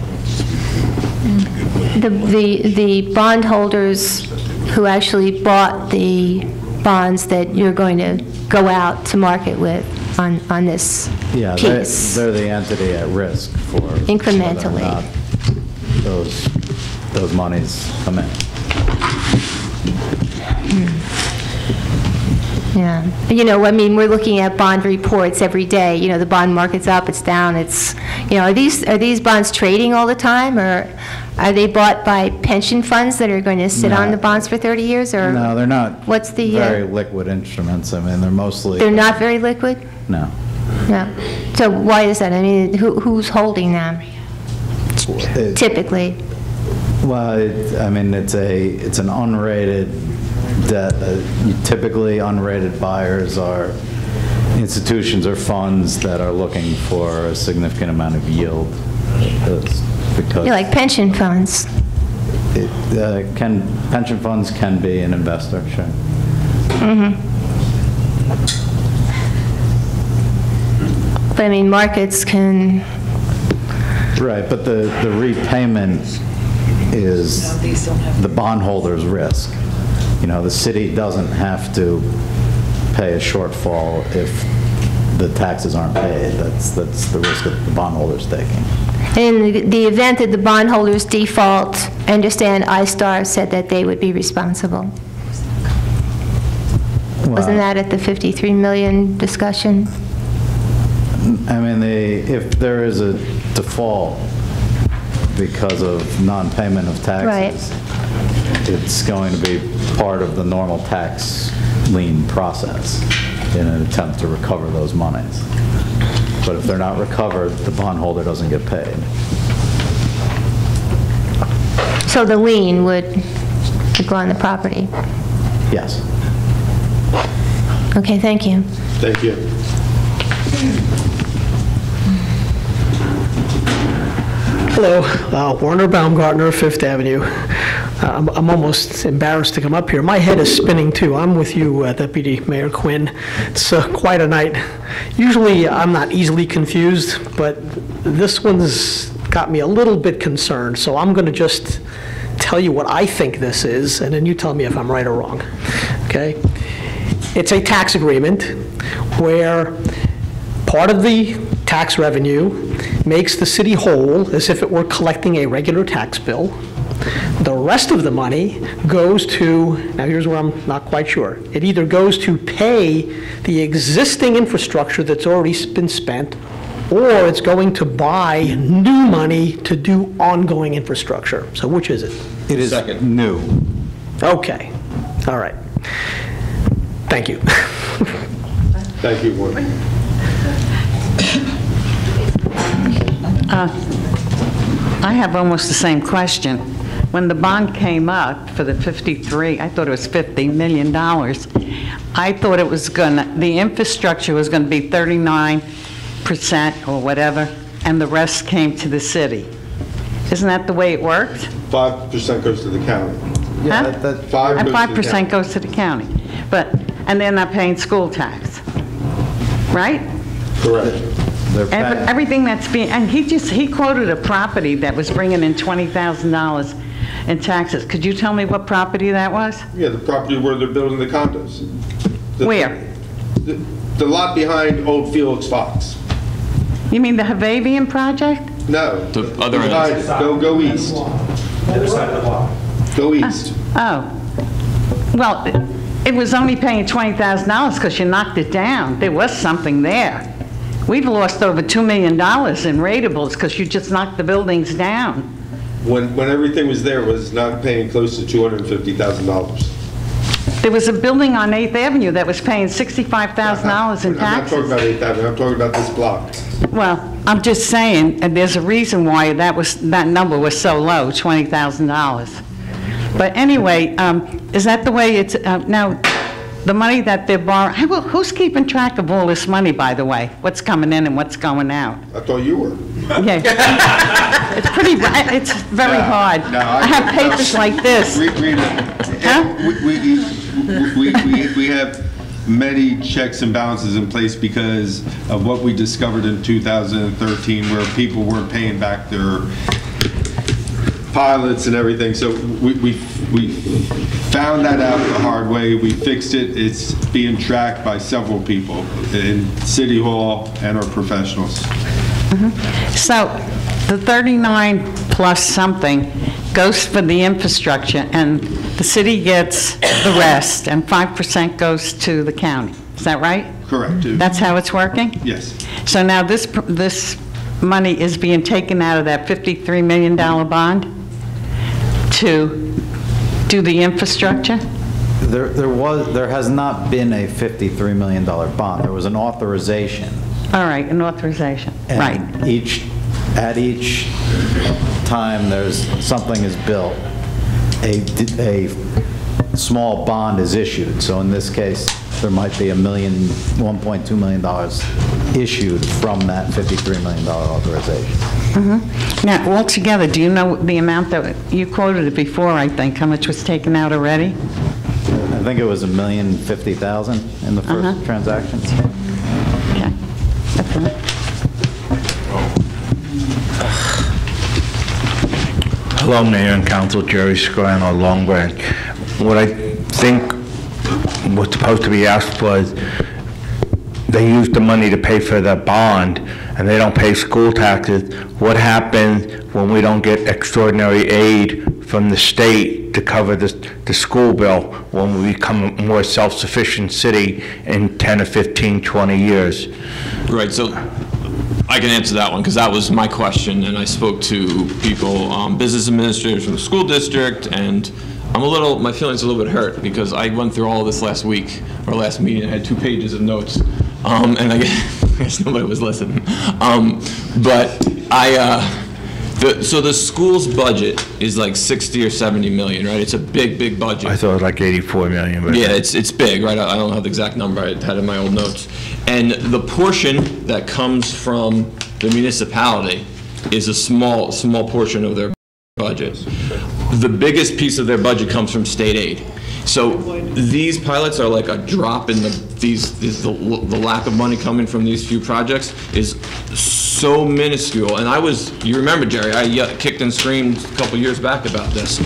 The bondholders who actually bought the bonds that you're going to go out to market with on this piece. They're the entity at risk for incrementally whether or not those monies come in. Yeah, I mean, we're looking at bond reports every day. The bond market's up, it's down. It's, are these bonds trading all the time, or are they bought by pension funds that are going to sit on the bonds for 30 years, or? No, they're not. What's the very liquid instruments? I mean, they're mostly. They're not very liquid? No. No. So why is that? I mean, who's holding them? Typically. Well, it's an unrated debt. Typically, unrated buyers are institutions or funds that are looking for a significant amount of yield. Because like pension funds. Pension funds can be an investor, sure. Mm-hmm. But I mean, markets can. Right, but the repayment is the bondholder's risk. The city doesn't have to pay a shortfall if the taxes aren't paid. That's the risk that the bondholder's taking. In the event that the bondholders default, I understand iStar said that they would be responsible. Wasn't that at the 53 million discussion? I mean, if there is a default because of non-payment of taxes, it's going to be part of the normal tax lien process in an attempt to recover those monies. But if they're not recovered, the bondholder doesn't get paid. So the lien would go on the property? Yes. Okay, thank you. Thank you. Hello, Warner Baumgartner, Fifth Avenue. I'm almost embarrassed to come up here. My head is spinning too. I'm with you, Deputy Mayor Quinn. It's quite a night. Usually I'm not easily confused, but this one's got me a little bit concerned, so I'm going to just tell you what I think this is, and then you tell me if I'm right or wrong, okay? It's a tax agreement where part of the tax revenue makes the city whole as if it were collecting a regular tax bill. The rest of the money goes to, now here's where I'm not quite sure, it either goes to pay the existing infrastructure that's already been spent, or it's going to buy new money to do ongoing infrastructure. So which is it? It is new. Okay, all right. Thank you. Thank you, Warren. I have almost the same question. When the bond came up for the 53, I thought it was $50 million. I thought it was the infrastructure was going to be 39% or whatever, and the rest came to the city. Isn't that the way it worked? 5% goes to the county. Yeah, and 5% goes to the county. And they're not paying school tax, right? Correct. Everything that's being, and he quoted a property that was bringing in $20,000 in taxes. Could you tell me what property that was? Yeah, the property where they're building the condos. Where? The lot behind Old Felix Fox. You mean the Havavian project? No. The other end. Go east. Other side of the block. Go east. Well, it was only paying $20,000 because you knocked it down. There was something there. We've lost over $2 million in ratables because you just knocked the buildings down. When everything was there, it was not paying close to $250,000. There was a building on 8th Avenue that was paying $65,000 in taxes. I'm not talking about 8th Avenue, I'm talking about this block. Well, I'm just saying, and there's a reason why that number was so low, $20,000. But anyway, is that the way it's, now, the money that they're borrowing, who's keeping track of all this money, by the way? What's coming in and what's going out? I thought you were. Yeah. It's very hard. No, I have papers like this. We have many checks and balances in place because of what we discovered in 2013 where people weren't paying back their pilots and everything. So we found that out the hard way. We fixed it. It's being tracked by several people in City Hall and our professionals. So the 39 plus something goes for the infrastructure, and the city gets the rest, and 5% goes to the county. Is that right? Correct. That's how it's working? Yes. So now this money is being taken out of that $53 million bond to do the infrastructure? There has not been a $53 million bond. There was an authorization. All right, an authorization, And right. At each time something is built, a small bond is issued. So in this case, there might be $1.2 million issued from that $53 million authorization. Now, altogether, do you know the amount that, you quoted it before, I think, how much was taken out already? I think it was $1,050,000 in the first transaction. Okay. That's all right. Hello, Mayor and Council, Jerry Scriano, Long Branch. What I think was supposed to be asked was, they used the money to pay for the bond, and they don't pay school taxes. What happens when we don't get extraordinary aid from the state to cover the school bill when we become a more self-sufficient city in 10 or 15, 20 years? Right, so I can answer that one because that was my question, and I spoke to people, business administrators from the school district, and my feelings are a little bit hurt because I went through all of this last week, or last meeting. I had 2 pages of notes, and I guess nobody was listening. So the school's budget is like 60 or 70 million, right? It's a big budget. I thought it was like 84 million. But yeah, it's big, right? I don't have the exact number. I had it in my old notes. And the portion that comes from the municipality is a small portion of their budget. The biggest piece of their budget comes from state aid. So these pilots are like a drop in the lack of money coming from these few projects is so minuscule. And you remember, Jerry, I kicked and screamed a couple years back about this.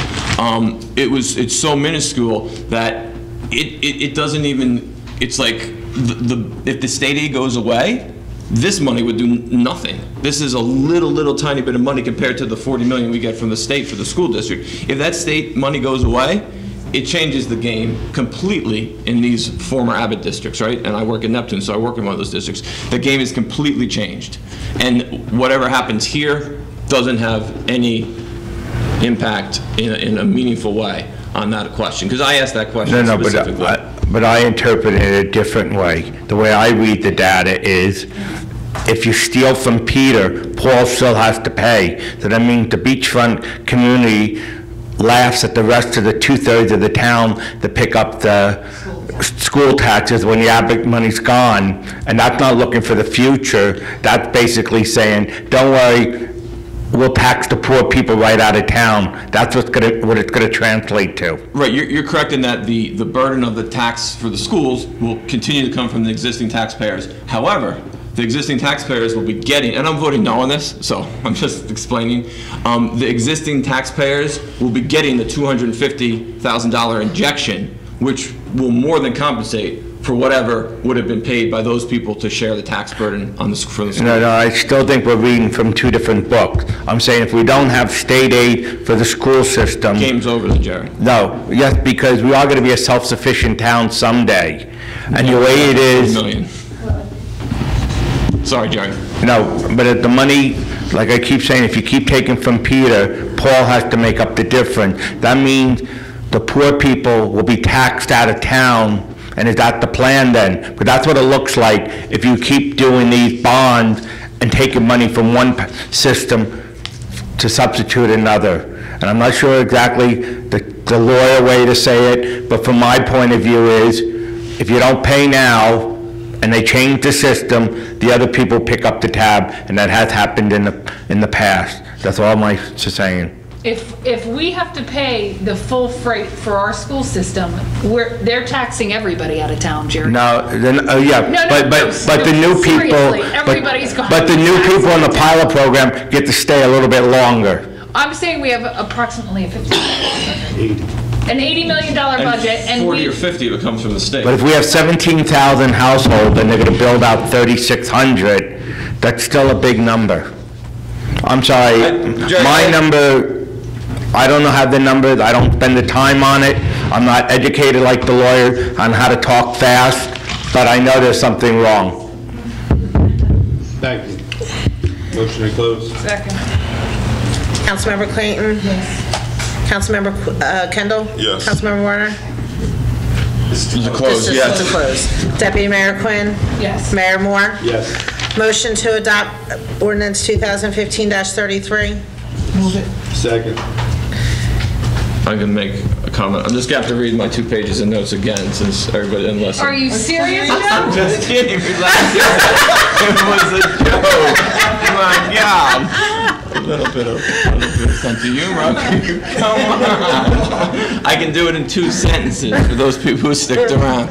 It's so minuscule that it doesn't even, it's like if the state aid goes away, this money would do nothing. This is a little tiny bit of money compared to the 40 million we get from the state for the school district. If that state money goes away, it changes the game completely in these former Abbott districts, right? And I work in Neptune, so I work in one of those districts. The game is completely changed. And whatever happens here doesn't have any impact in a meaningful way on that question. Because I asked that question specifically. But I interpret it a different way. The way I read the data is, if you steal from Peter, Paul still has to pay. So that means the beachfront community laughs at the rest of the 2/3 of the town to pick up the school taxes when the Abbott money's gone. And that's not looking for the future. That's basically saying, don't worry, we'll tax the poor people right out of town. That's what it's gonna translate to. Right, you're correct in that the burden of the tax for the schools will continue to come from the existing taxpayers. However, the existing taxpayers will be getting, and I'm voting no on this, so I'm just explaining, the existing taxpayers will be getting the $250,000 injection, which will more than compensate for whatever would have been paid by those people to share the tax burden on for the school. No, I still think we're reading from two different books. I'm saying if we don't have state aid for the school system... Game's over then, Jerry. No, yes, because we are going to be a self-sufficient town someday. And the way it is... Sorry, Jerry. No, but if the money, like I keep saying, if you keep taking from Peter, Paul has to make up the difference. That means the poor people will be taxed out of town. And is that the plan then? But that's what it looks like if you keep doing these bonds and taking money from one system to substitute another. And I'm not sure exactly the lawyer way to say it, but from my point of view is, if you don't pay now, and they change the system, the other people pick up the tab, and that has happened in the past. That's all I'm saying. If we have to pay the full freight for our school system, they're taxing everybody out of town, Jerry. No, then, yeah, No, but the new people, everybody's going but the new people in the pilot program get to stay a little bit longer. I'm saying we have approximately an $80 million budget, and 40 or 50 of it comes from the state. But if we have 17,000 households and they're going to build out 3,600, that's still a big number. I'm sorry, my number, I don't know how the numbers, I don't spend the time on it. I'm not educated like the lawyer on how to talk fast, but I know there's something wrong. Thank you. Motion to close. Second. Councilmember Clayton? Yes. Councilmember Kendall? Yes. Councilmember Warner? This is a close, yes. To close. Deputy Mayor Quinn? Yes. Mayor Moore? Yes. Motion to adopt ordinance 2015-33? Move it. Second. I'm going to make a comment. I'm just going to have to read my 2 pages of notes again since everybody didn't listen. Are you serious, Joe? I'm just kidding. Relax. It was a joke. My God. A little bit of sense of humor. Come on. I can do it in 2 sentences for those people who stick around.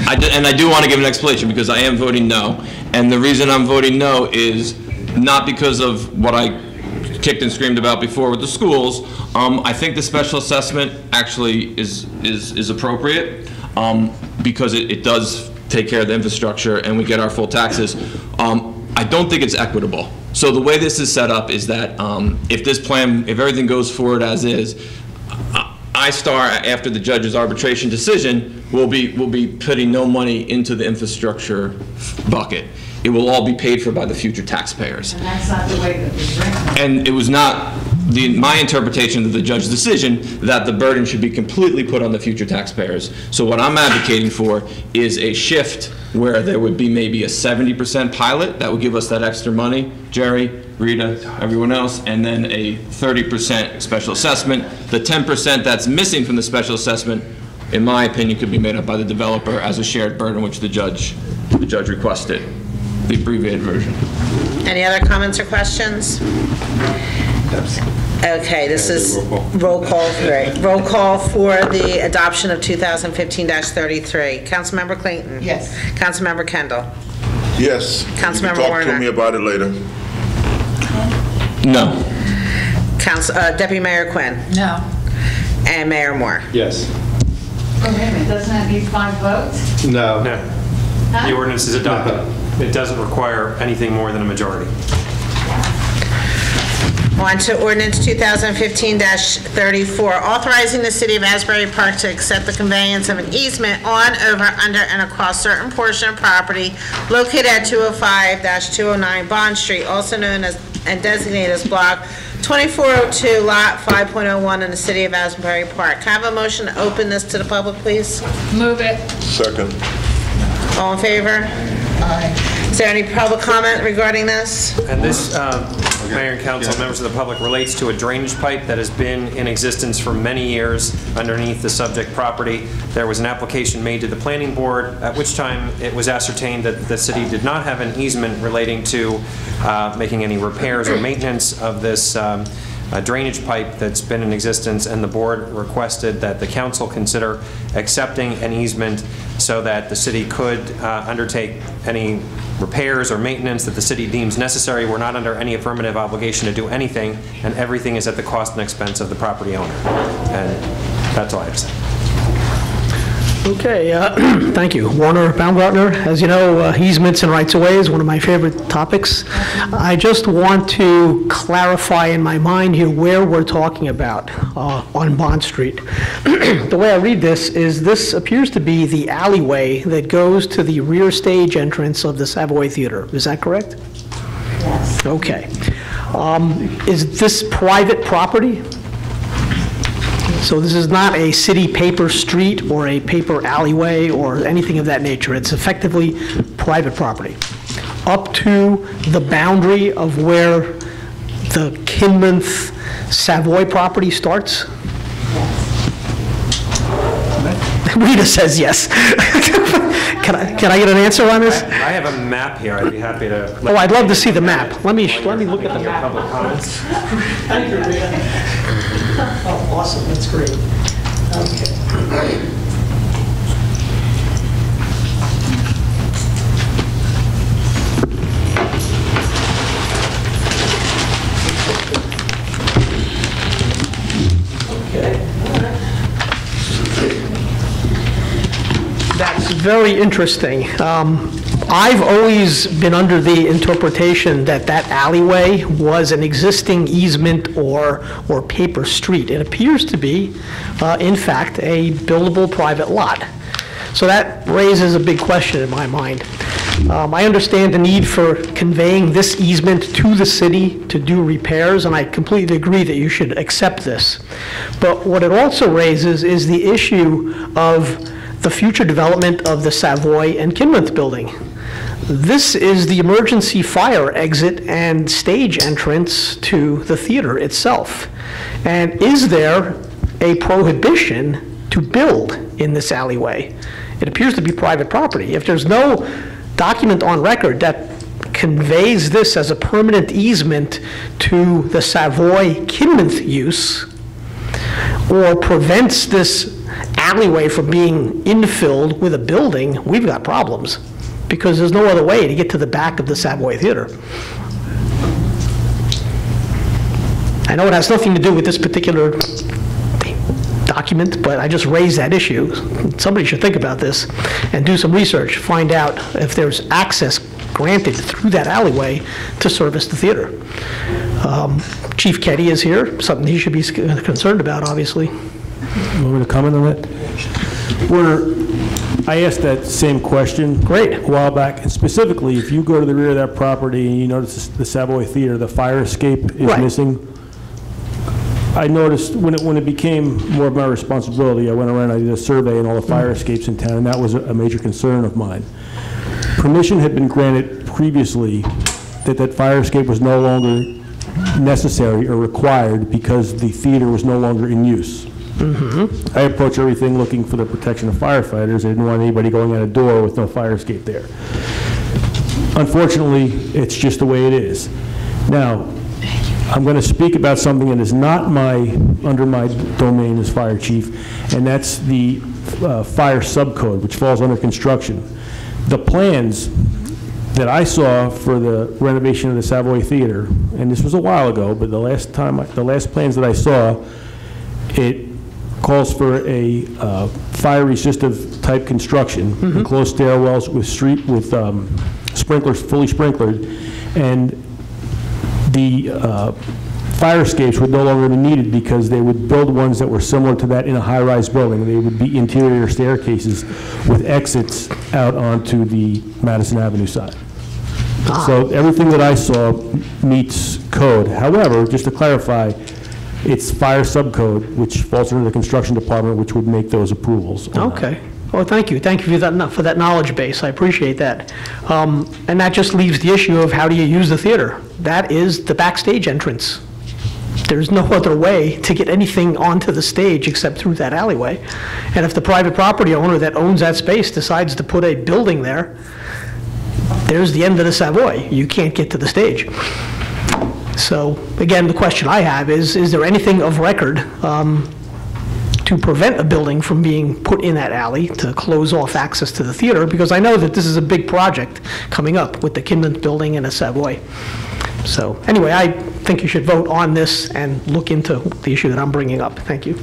And I do want to give an explanation because I am voting no. And the reason I'm voting no is not because of what I kicked and screamed about before with the schools. I think the special assessment actually is appropriate because it does take care of the infrastructure and we get our full taxes. I don't think it's equitable. So the way this is set up is that if everything goes forward as is, iStar, after the judge's arbitration decision, will be putting no money into the infrastructure bucket. It will all be paid for by the future taxpayers. And that's not the way that was written. And it was not my interpretation of the judge's decision that the burden should be completely put on the future taxpayers. So what I'm advocating for is a shift where there would be maybe a 70% pilot that would give us that extra money, Jerry, Rita, everyone else, and then a 30% special assessment. The 10% that's missing from the special assessment, in my opinion, could be made up by the developer as a shared burden, which the judge requested, the abbreviated version. Any other comments or questions? Okay, this is roll call, right. Roll call for the adoption of 2015-33. Councilmember Clayton? Yes. Councilmember Kendall? Yes. Councilmember Talk Warner. to me about it later. No. Deputy Mayor Quinn? No. And Mayor Moore? Yes. Oh, wait a minute, doesn't that need 5 votes? No. No. The ordinance is adopted. It doesn't require anything more than a majority. On to ordinance 2015-34, authorizing the city of Asbury Park to accept the conveyance of an easement on, over, under, and across certain portion of property located at 205-209 Bond Street, also known as and designated as Block 2402, Lot 5.01 in the city of Asbury Park. Can I have a motion to open this to the public, please? Move it. Second. All in favor? Aye. Is there any public comment regarding this? And this, Mayor and Council, members of the public, relates to a drainage pipe that has been in existence for many years underneath the subject property. There was an application made to the planning board, at which time it was ascertained that the city did not have an easement relating to making any repairs or maintenance of this drainage pipe that's been in existence, and the board requested that the council consider accepting an easement so that the city could undertake any repairs or maintenance that the city deems necessary. We're not under any affirmative obligation to do anything, and everything is at the cost and expense of the property owner. And that's all I have to say. Okay, thank you. Warner Baumgartner, as you know, easements and rights-of-way is one of my favorite topics. I just want to clarify in my mind here where we're talking about on Bond Street. The way I read this appears to be the alleyway that goes to the rear stage entrance of the Savoy Theater. Is that correct? Yes. Okay. Is this private property? So this is not a city paper street or a paper alleyway or anything of that nature. It's effectively private property. Up to the boundary of where the Kinmonth Savoy property starts? Yes. Rita says yes. Can I get an answer on this? I have a map here. I'd be happy to. Oh, I'd love to see the map. Let me look at the map. Public comments. Thank you, Rita. Oh, awesome, that's great. Okay. That's very interesting. I've always been under the interpretation that that alleyway was an existing easement or paper street. It appears to be, in fact, a buildable private lot. So that raises a big question in my mind. I understand the need for conveying this easement to the city to do repairs, and I completely agree that you should accept this. But what it also raises is the issue of the future development of the Savoy and Kinmonth building. This is the emergency fire exit and stage entrance to the theater itself. And is there a prohibition to build in this alleyway? It appears to be private property. If there's no document on record that conveys this as a permanent easement to the Savoy Kinmonth use, or prevents this alleyway from being infilled with a building, we've got problems, because there's no other way to get to the back of the Savoy Theater. I know it has nothing to do with this particular document, but I just raised that issue. Somebody should think about this and do some research, find out if there's access granted through that alleyway to service the theater. Chief Keddy is here, something he should be concerned about, obviously. You want me to comment on that? I asked that same question a while back, and specifically, if you go to the rear of that property and you notice the Savoy Theater, the fire escape is missing. I noticed when it became more of my responsibility, I went around, I did a survey on all the fire escapes in town, and that was a major concern of mine. Permission had been granted previously that fire escape was no longer necessary or required because the theater was no longer in use. I approach everything looking for the protection of firefighters. I didn't want anybody going out a door with no fire escape there. Unfortunately, it's just the way it is. Now, I'm going to speak about something that is not under my domain as fire chief, and that's the fire subcode, which falls under construction. The plans that I saw for the renovation of the Savoy Theater, and this was a while ago, but the last plans that I saw, it calls for a fire-resistive type construction, enclosed stairwells with sprinklers, fully sprinklered, and the fire escapes would no longer be needed because they would build ones that were similar to that in a high-rise building. They would be interior staircases with exits out onto the Madison Avenue side. So everything that I saw meets code. However, just to clarify, it's fire subcode, which falls under the construction department, which would make those approvals. Okay. Well, thank you. Thank you for that knowledge base. I appreciate that. And that just leaves the issue of how do you use the theater? That is the backstage entrance. There's no other way to get anything onto the stage except through that alleyway. And if the private property owner that owns that space decides to put a building there, there's the end of the Savoy. You can't get to the stage. So, again, the question I have is there anything of record to prevent a building from being put in that alley to close off access to the theater? Because I know that this is a big project coming up with the Kinman building and a Savoy. So, anyway, I think you should vote on this and look into the issue that I'm bringing up. Thank you.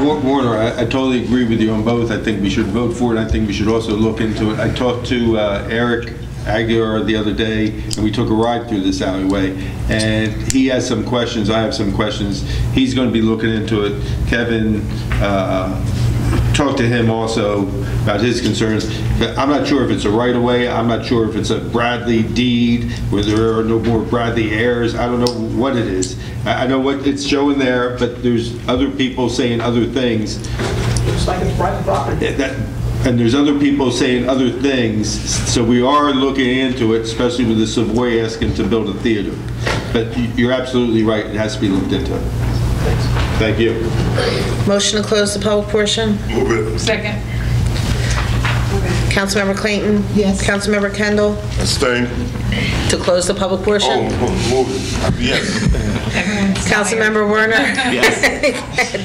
Warner, I totally agree with you on both. I think we should vote for it. I think we should also look into it. I talked to Eric Aguilar the other day, and we took a ride through this alleyway, and he has some questions. I have some questions. He's going to be looking into it. Kevin, talked to him also about his concerns. I'm not sure if it's a right-of-way. I'm not sure if it's a Bradley deed where there are no more Bradley heirs. I don't know what it is. I know what it's showing there, but there's other people saying other things. Looks like it's private property. And there's other people saying other things, so we are looking into it, especially with the Savoy asking to build a theater. But you're absolutely right, it has to be looked into. Thank you. Motion to close the public portion? Move it. Second. Councilmember Clayton? Yes. Councilmember Kendall? Abstain. To close the public portion? Move it. Yes. Councilmember Werner? Yes.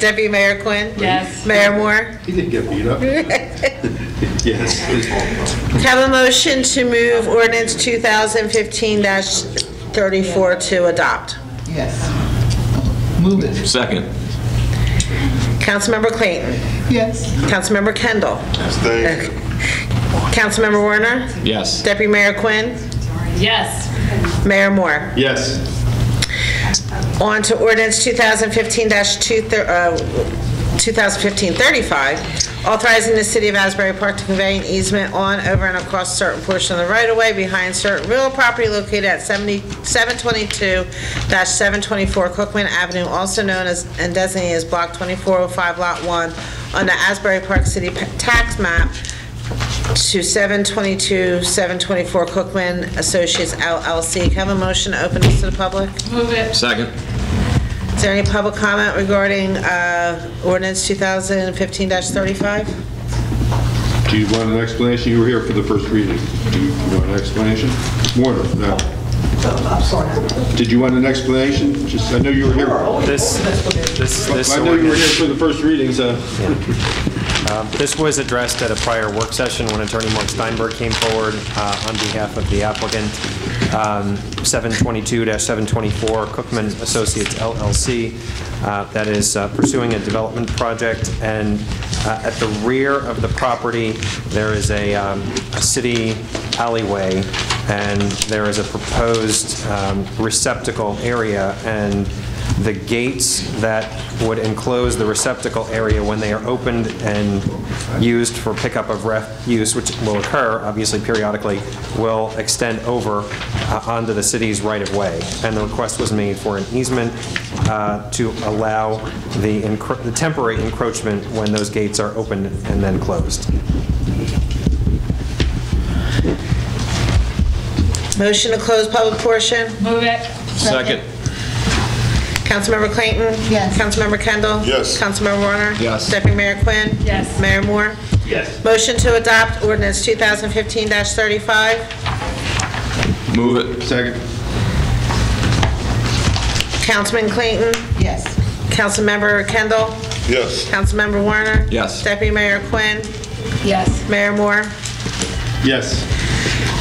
Deputy Mayor Quinn? Yes. Mayor Moore? He didn't get beat up. Yes. Have a motion to move ordinance 2015-34 to adopt. Yes. Move it. Second. Councilmember Clayton? Yes. Councilmember Kendall? Abstain. Councilmember Werner? Yes. Deputy Mayor Quinn? Yes. Mayor Moore? Yes. On to ordinance 2015-35, authorizing the City of Asbury Park to convey an easement on, over, and across a certain portion of the right-of-way behind certain real property located at 722-724 Cookman Avenue, also known as and designated as Block 2405, Lot 1, on the Asbury Park City tax map to 722-724 Cookman Associates LLC. Can I have a motion to open this to the public? Move it. Second. Is there any public comment regarding ordinance 2015-35? Do you want an explanation? You were here for the first reading. Do you want an explanation? Warner, no. I'm sorry. Did you want an explanation? Just, I know you were here. This I know you were here for the first reading, so. This was addressed at a prior work session when Attorney Mark Steinberg came forward on behalf of the applicant. 722-724 Cookman Associates LLC that is pursuing a development project, and at the rear of the property there is a city alleyway, and there is a proposed receptacle area, and the gates that would enclose the receptacle area when they are opened and used for pickup of refuse, which will occur obviously periodically, will extend over onto the city's right-of-way. And the request was made for an easement to allow the temporary encroachment when those gates are opened and then closed. Motion to close public portion? Move it. Second. Councilmember Clayton? Yes. Councilmember Kendall? Yes. Councilmember Warner? Yes. Deputy Mayor Quinn? Yes. Mayor Moore? Yes. Motion to adopt ordinance 2015-35? Move it. Second. Councilman Clayton? Yes. Councilmember Kendall? Yes. Councilmember Warner? Yes. Deputy Mayor Quinn? Yes. Mayor Moore? Yes.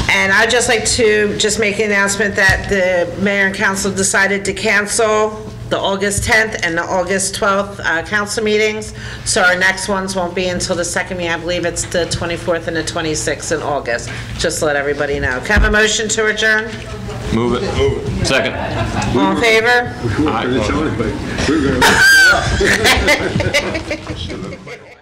And I'd just like to just make an announcement that the mayor and council decided to cancel the August 10th and the August 12th council meetings. So our next ones won't be until the second meeting. I believe it's the 24th and the 26th in August. Just to let everybody know. Can I have a motion to adjourn? Move it. Move it. Second. All in favor? Aye. We're gonna-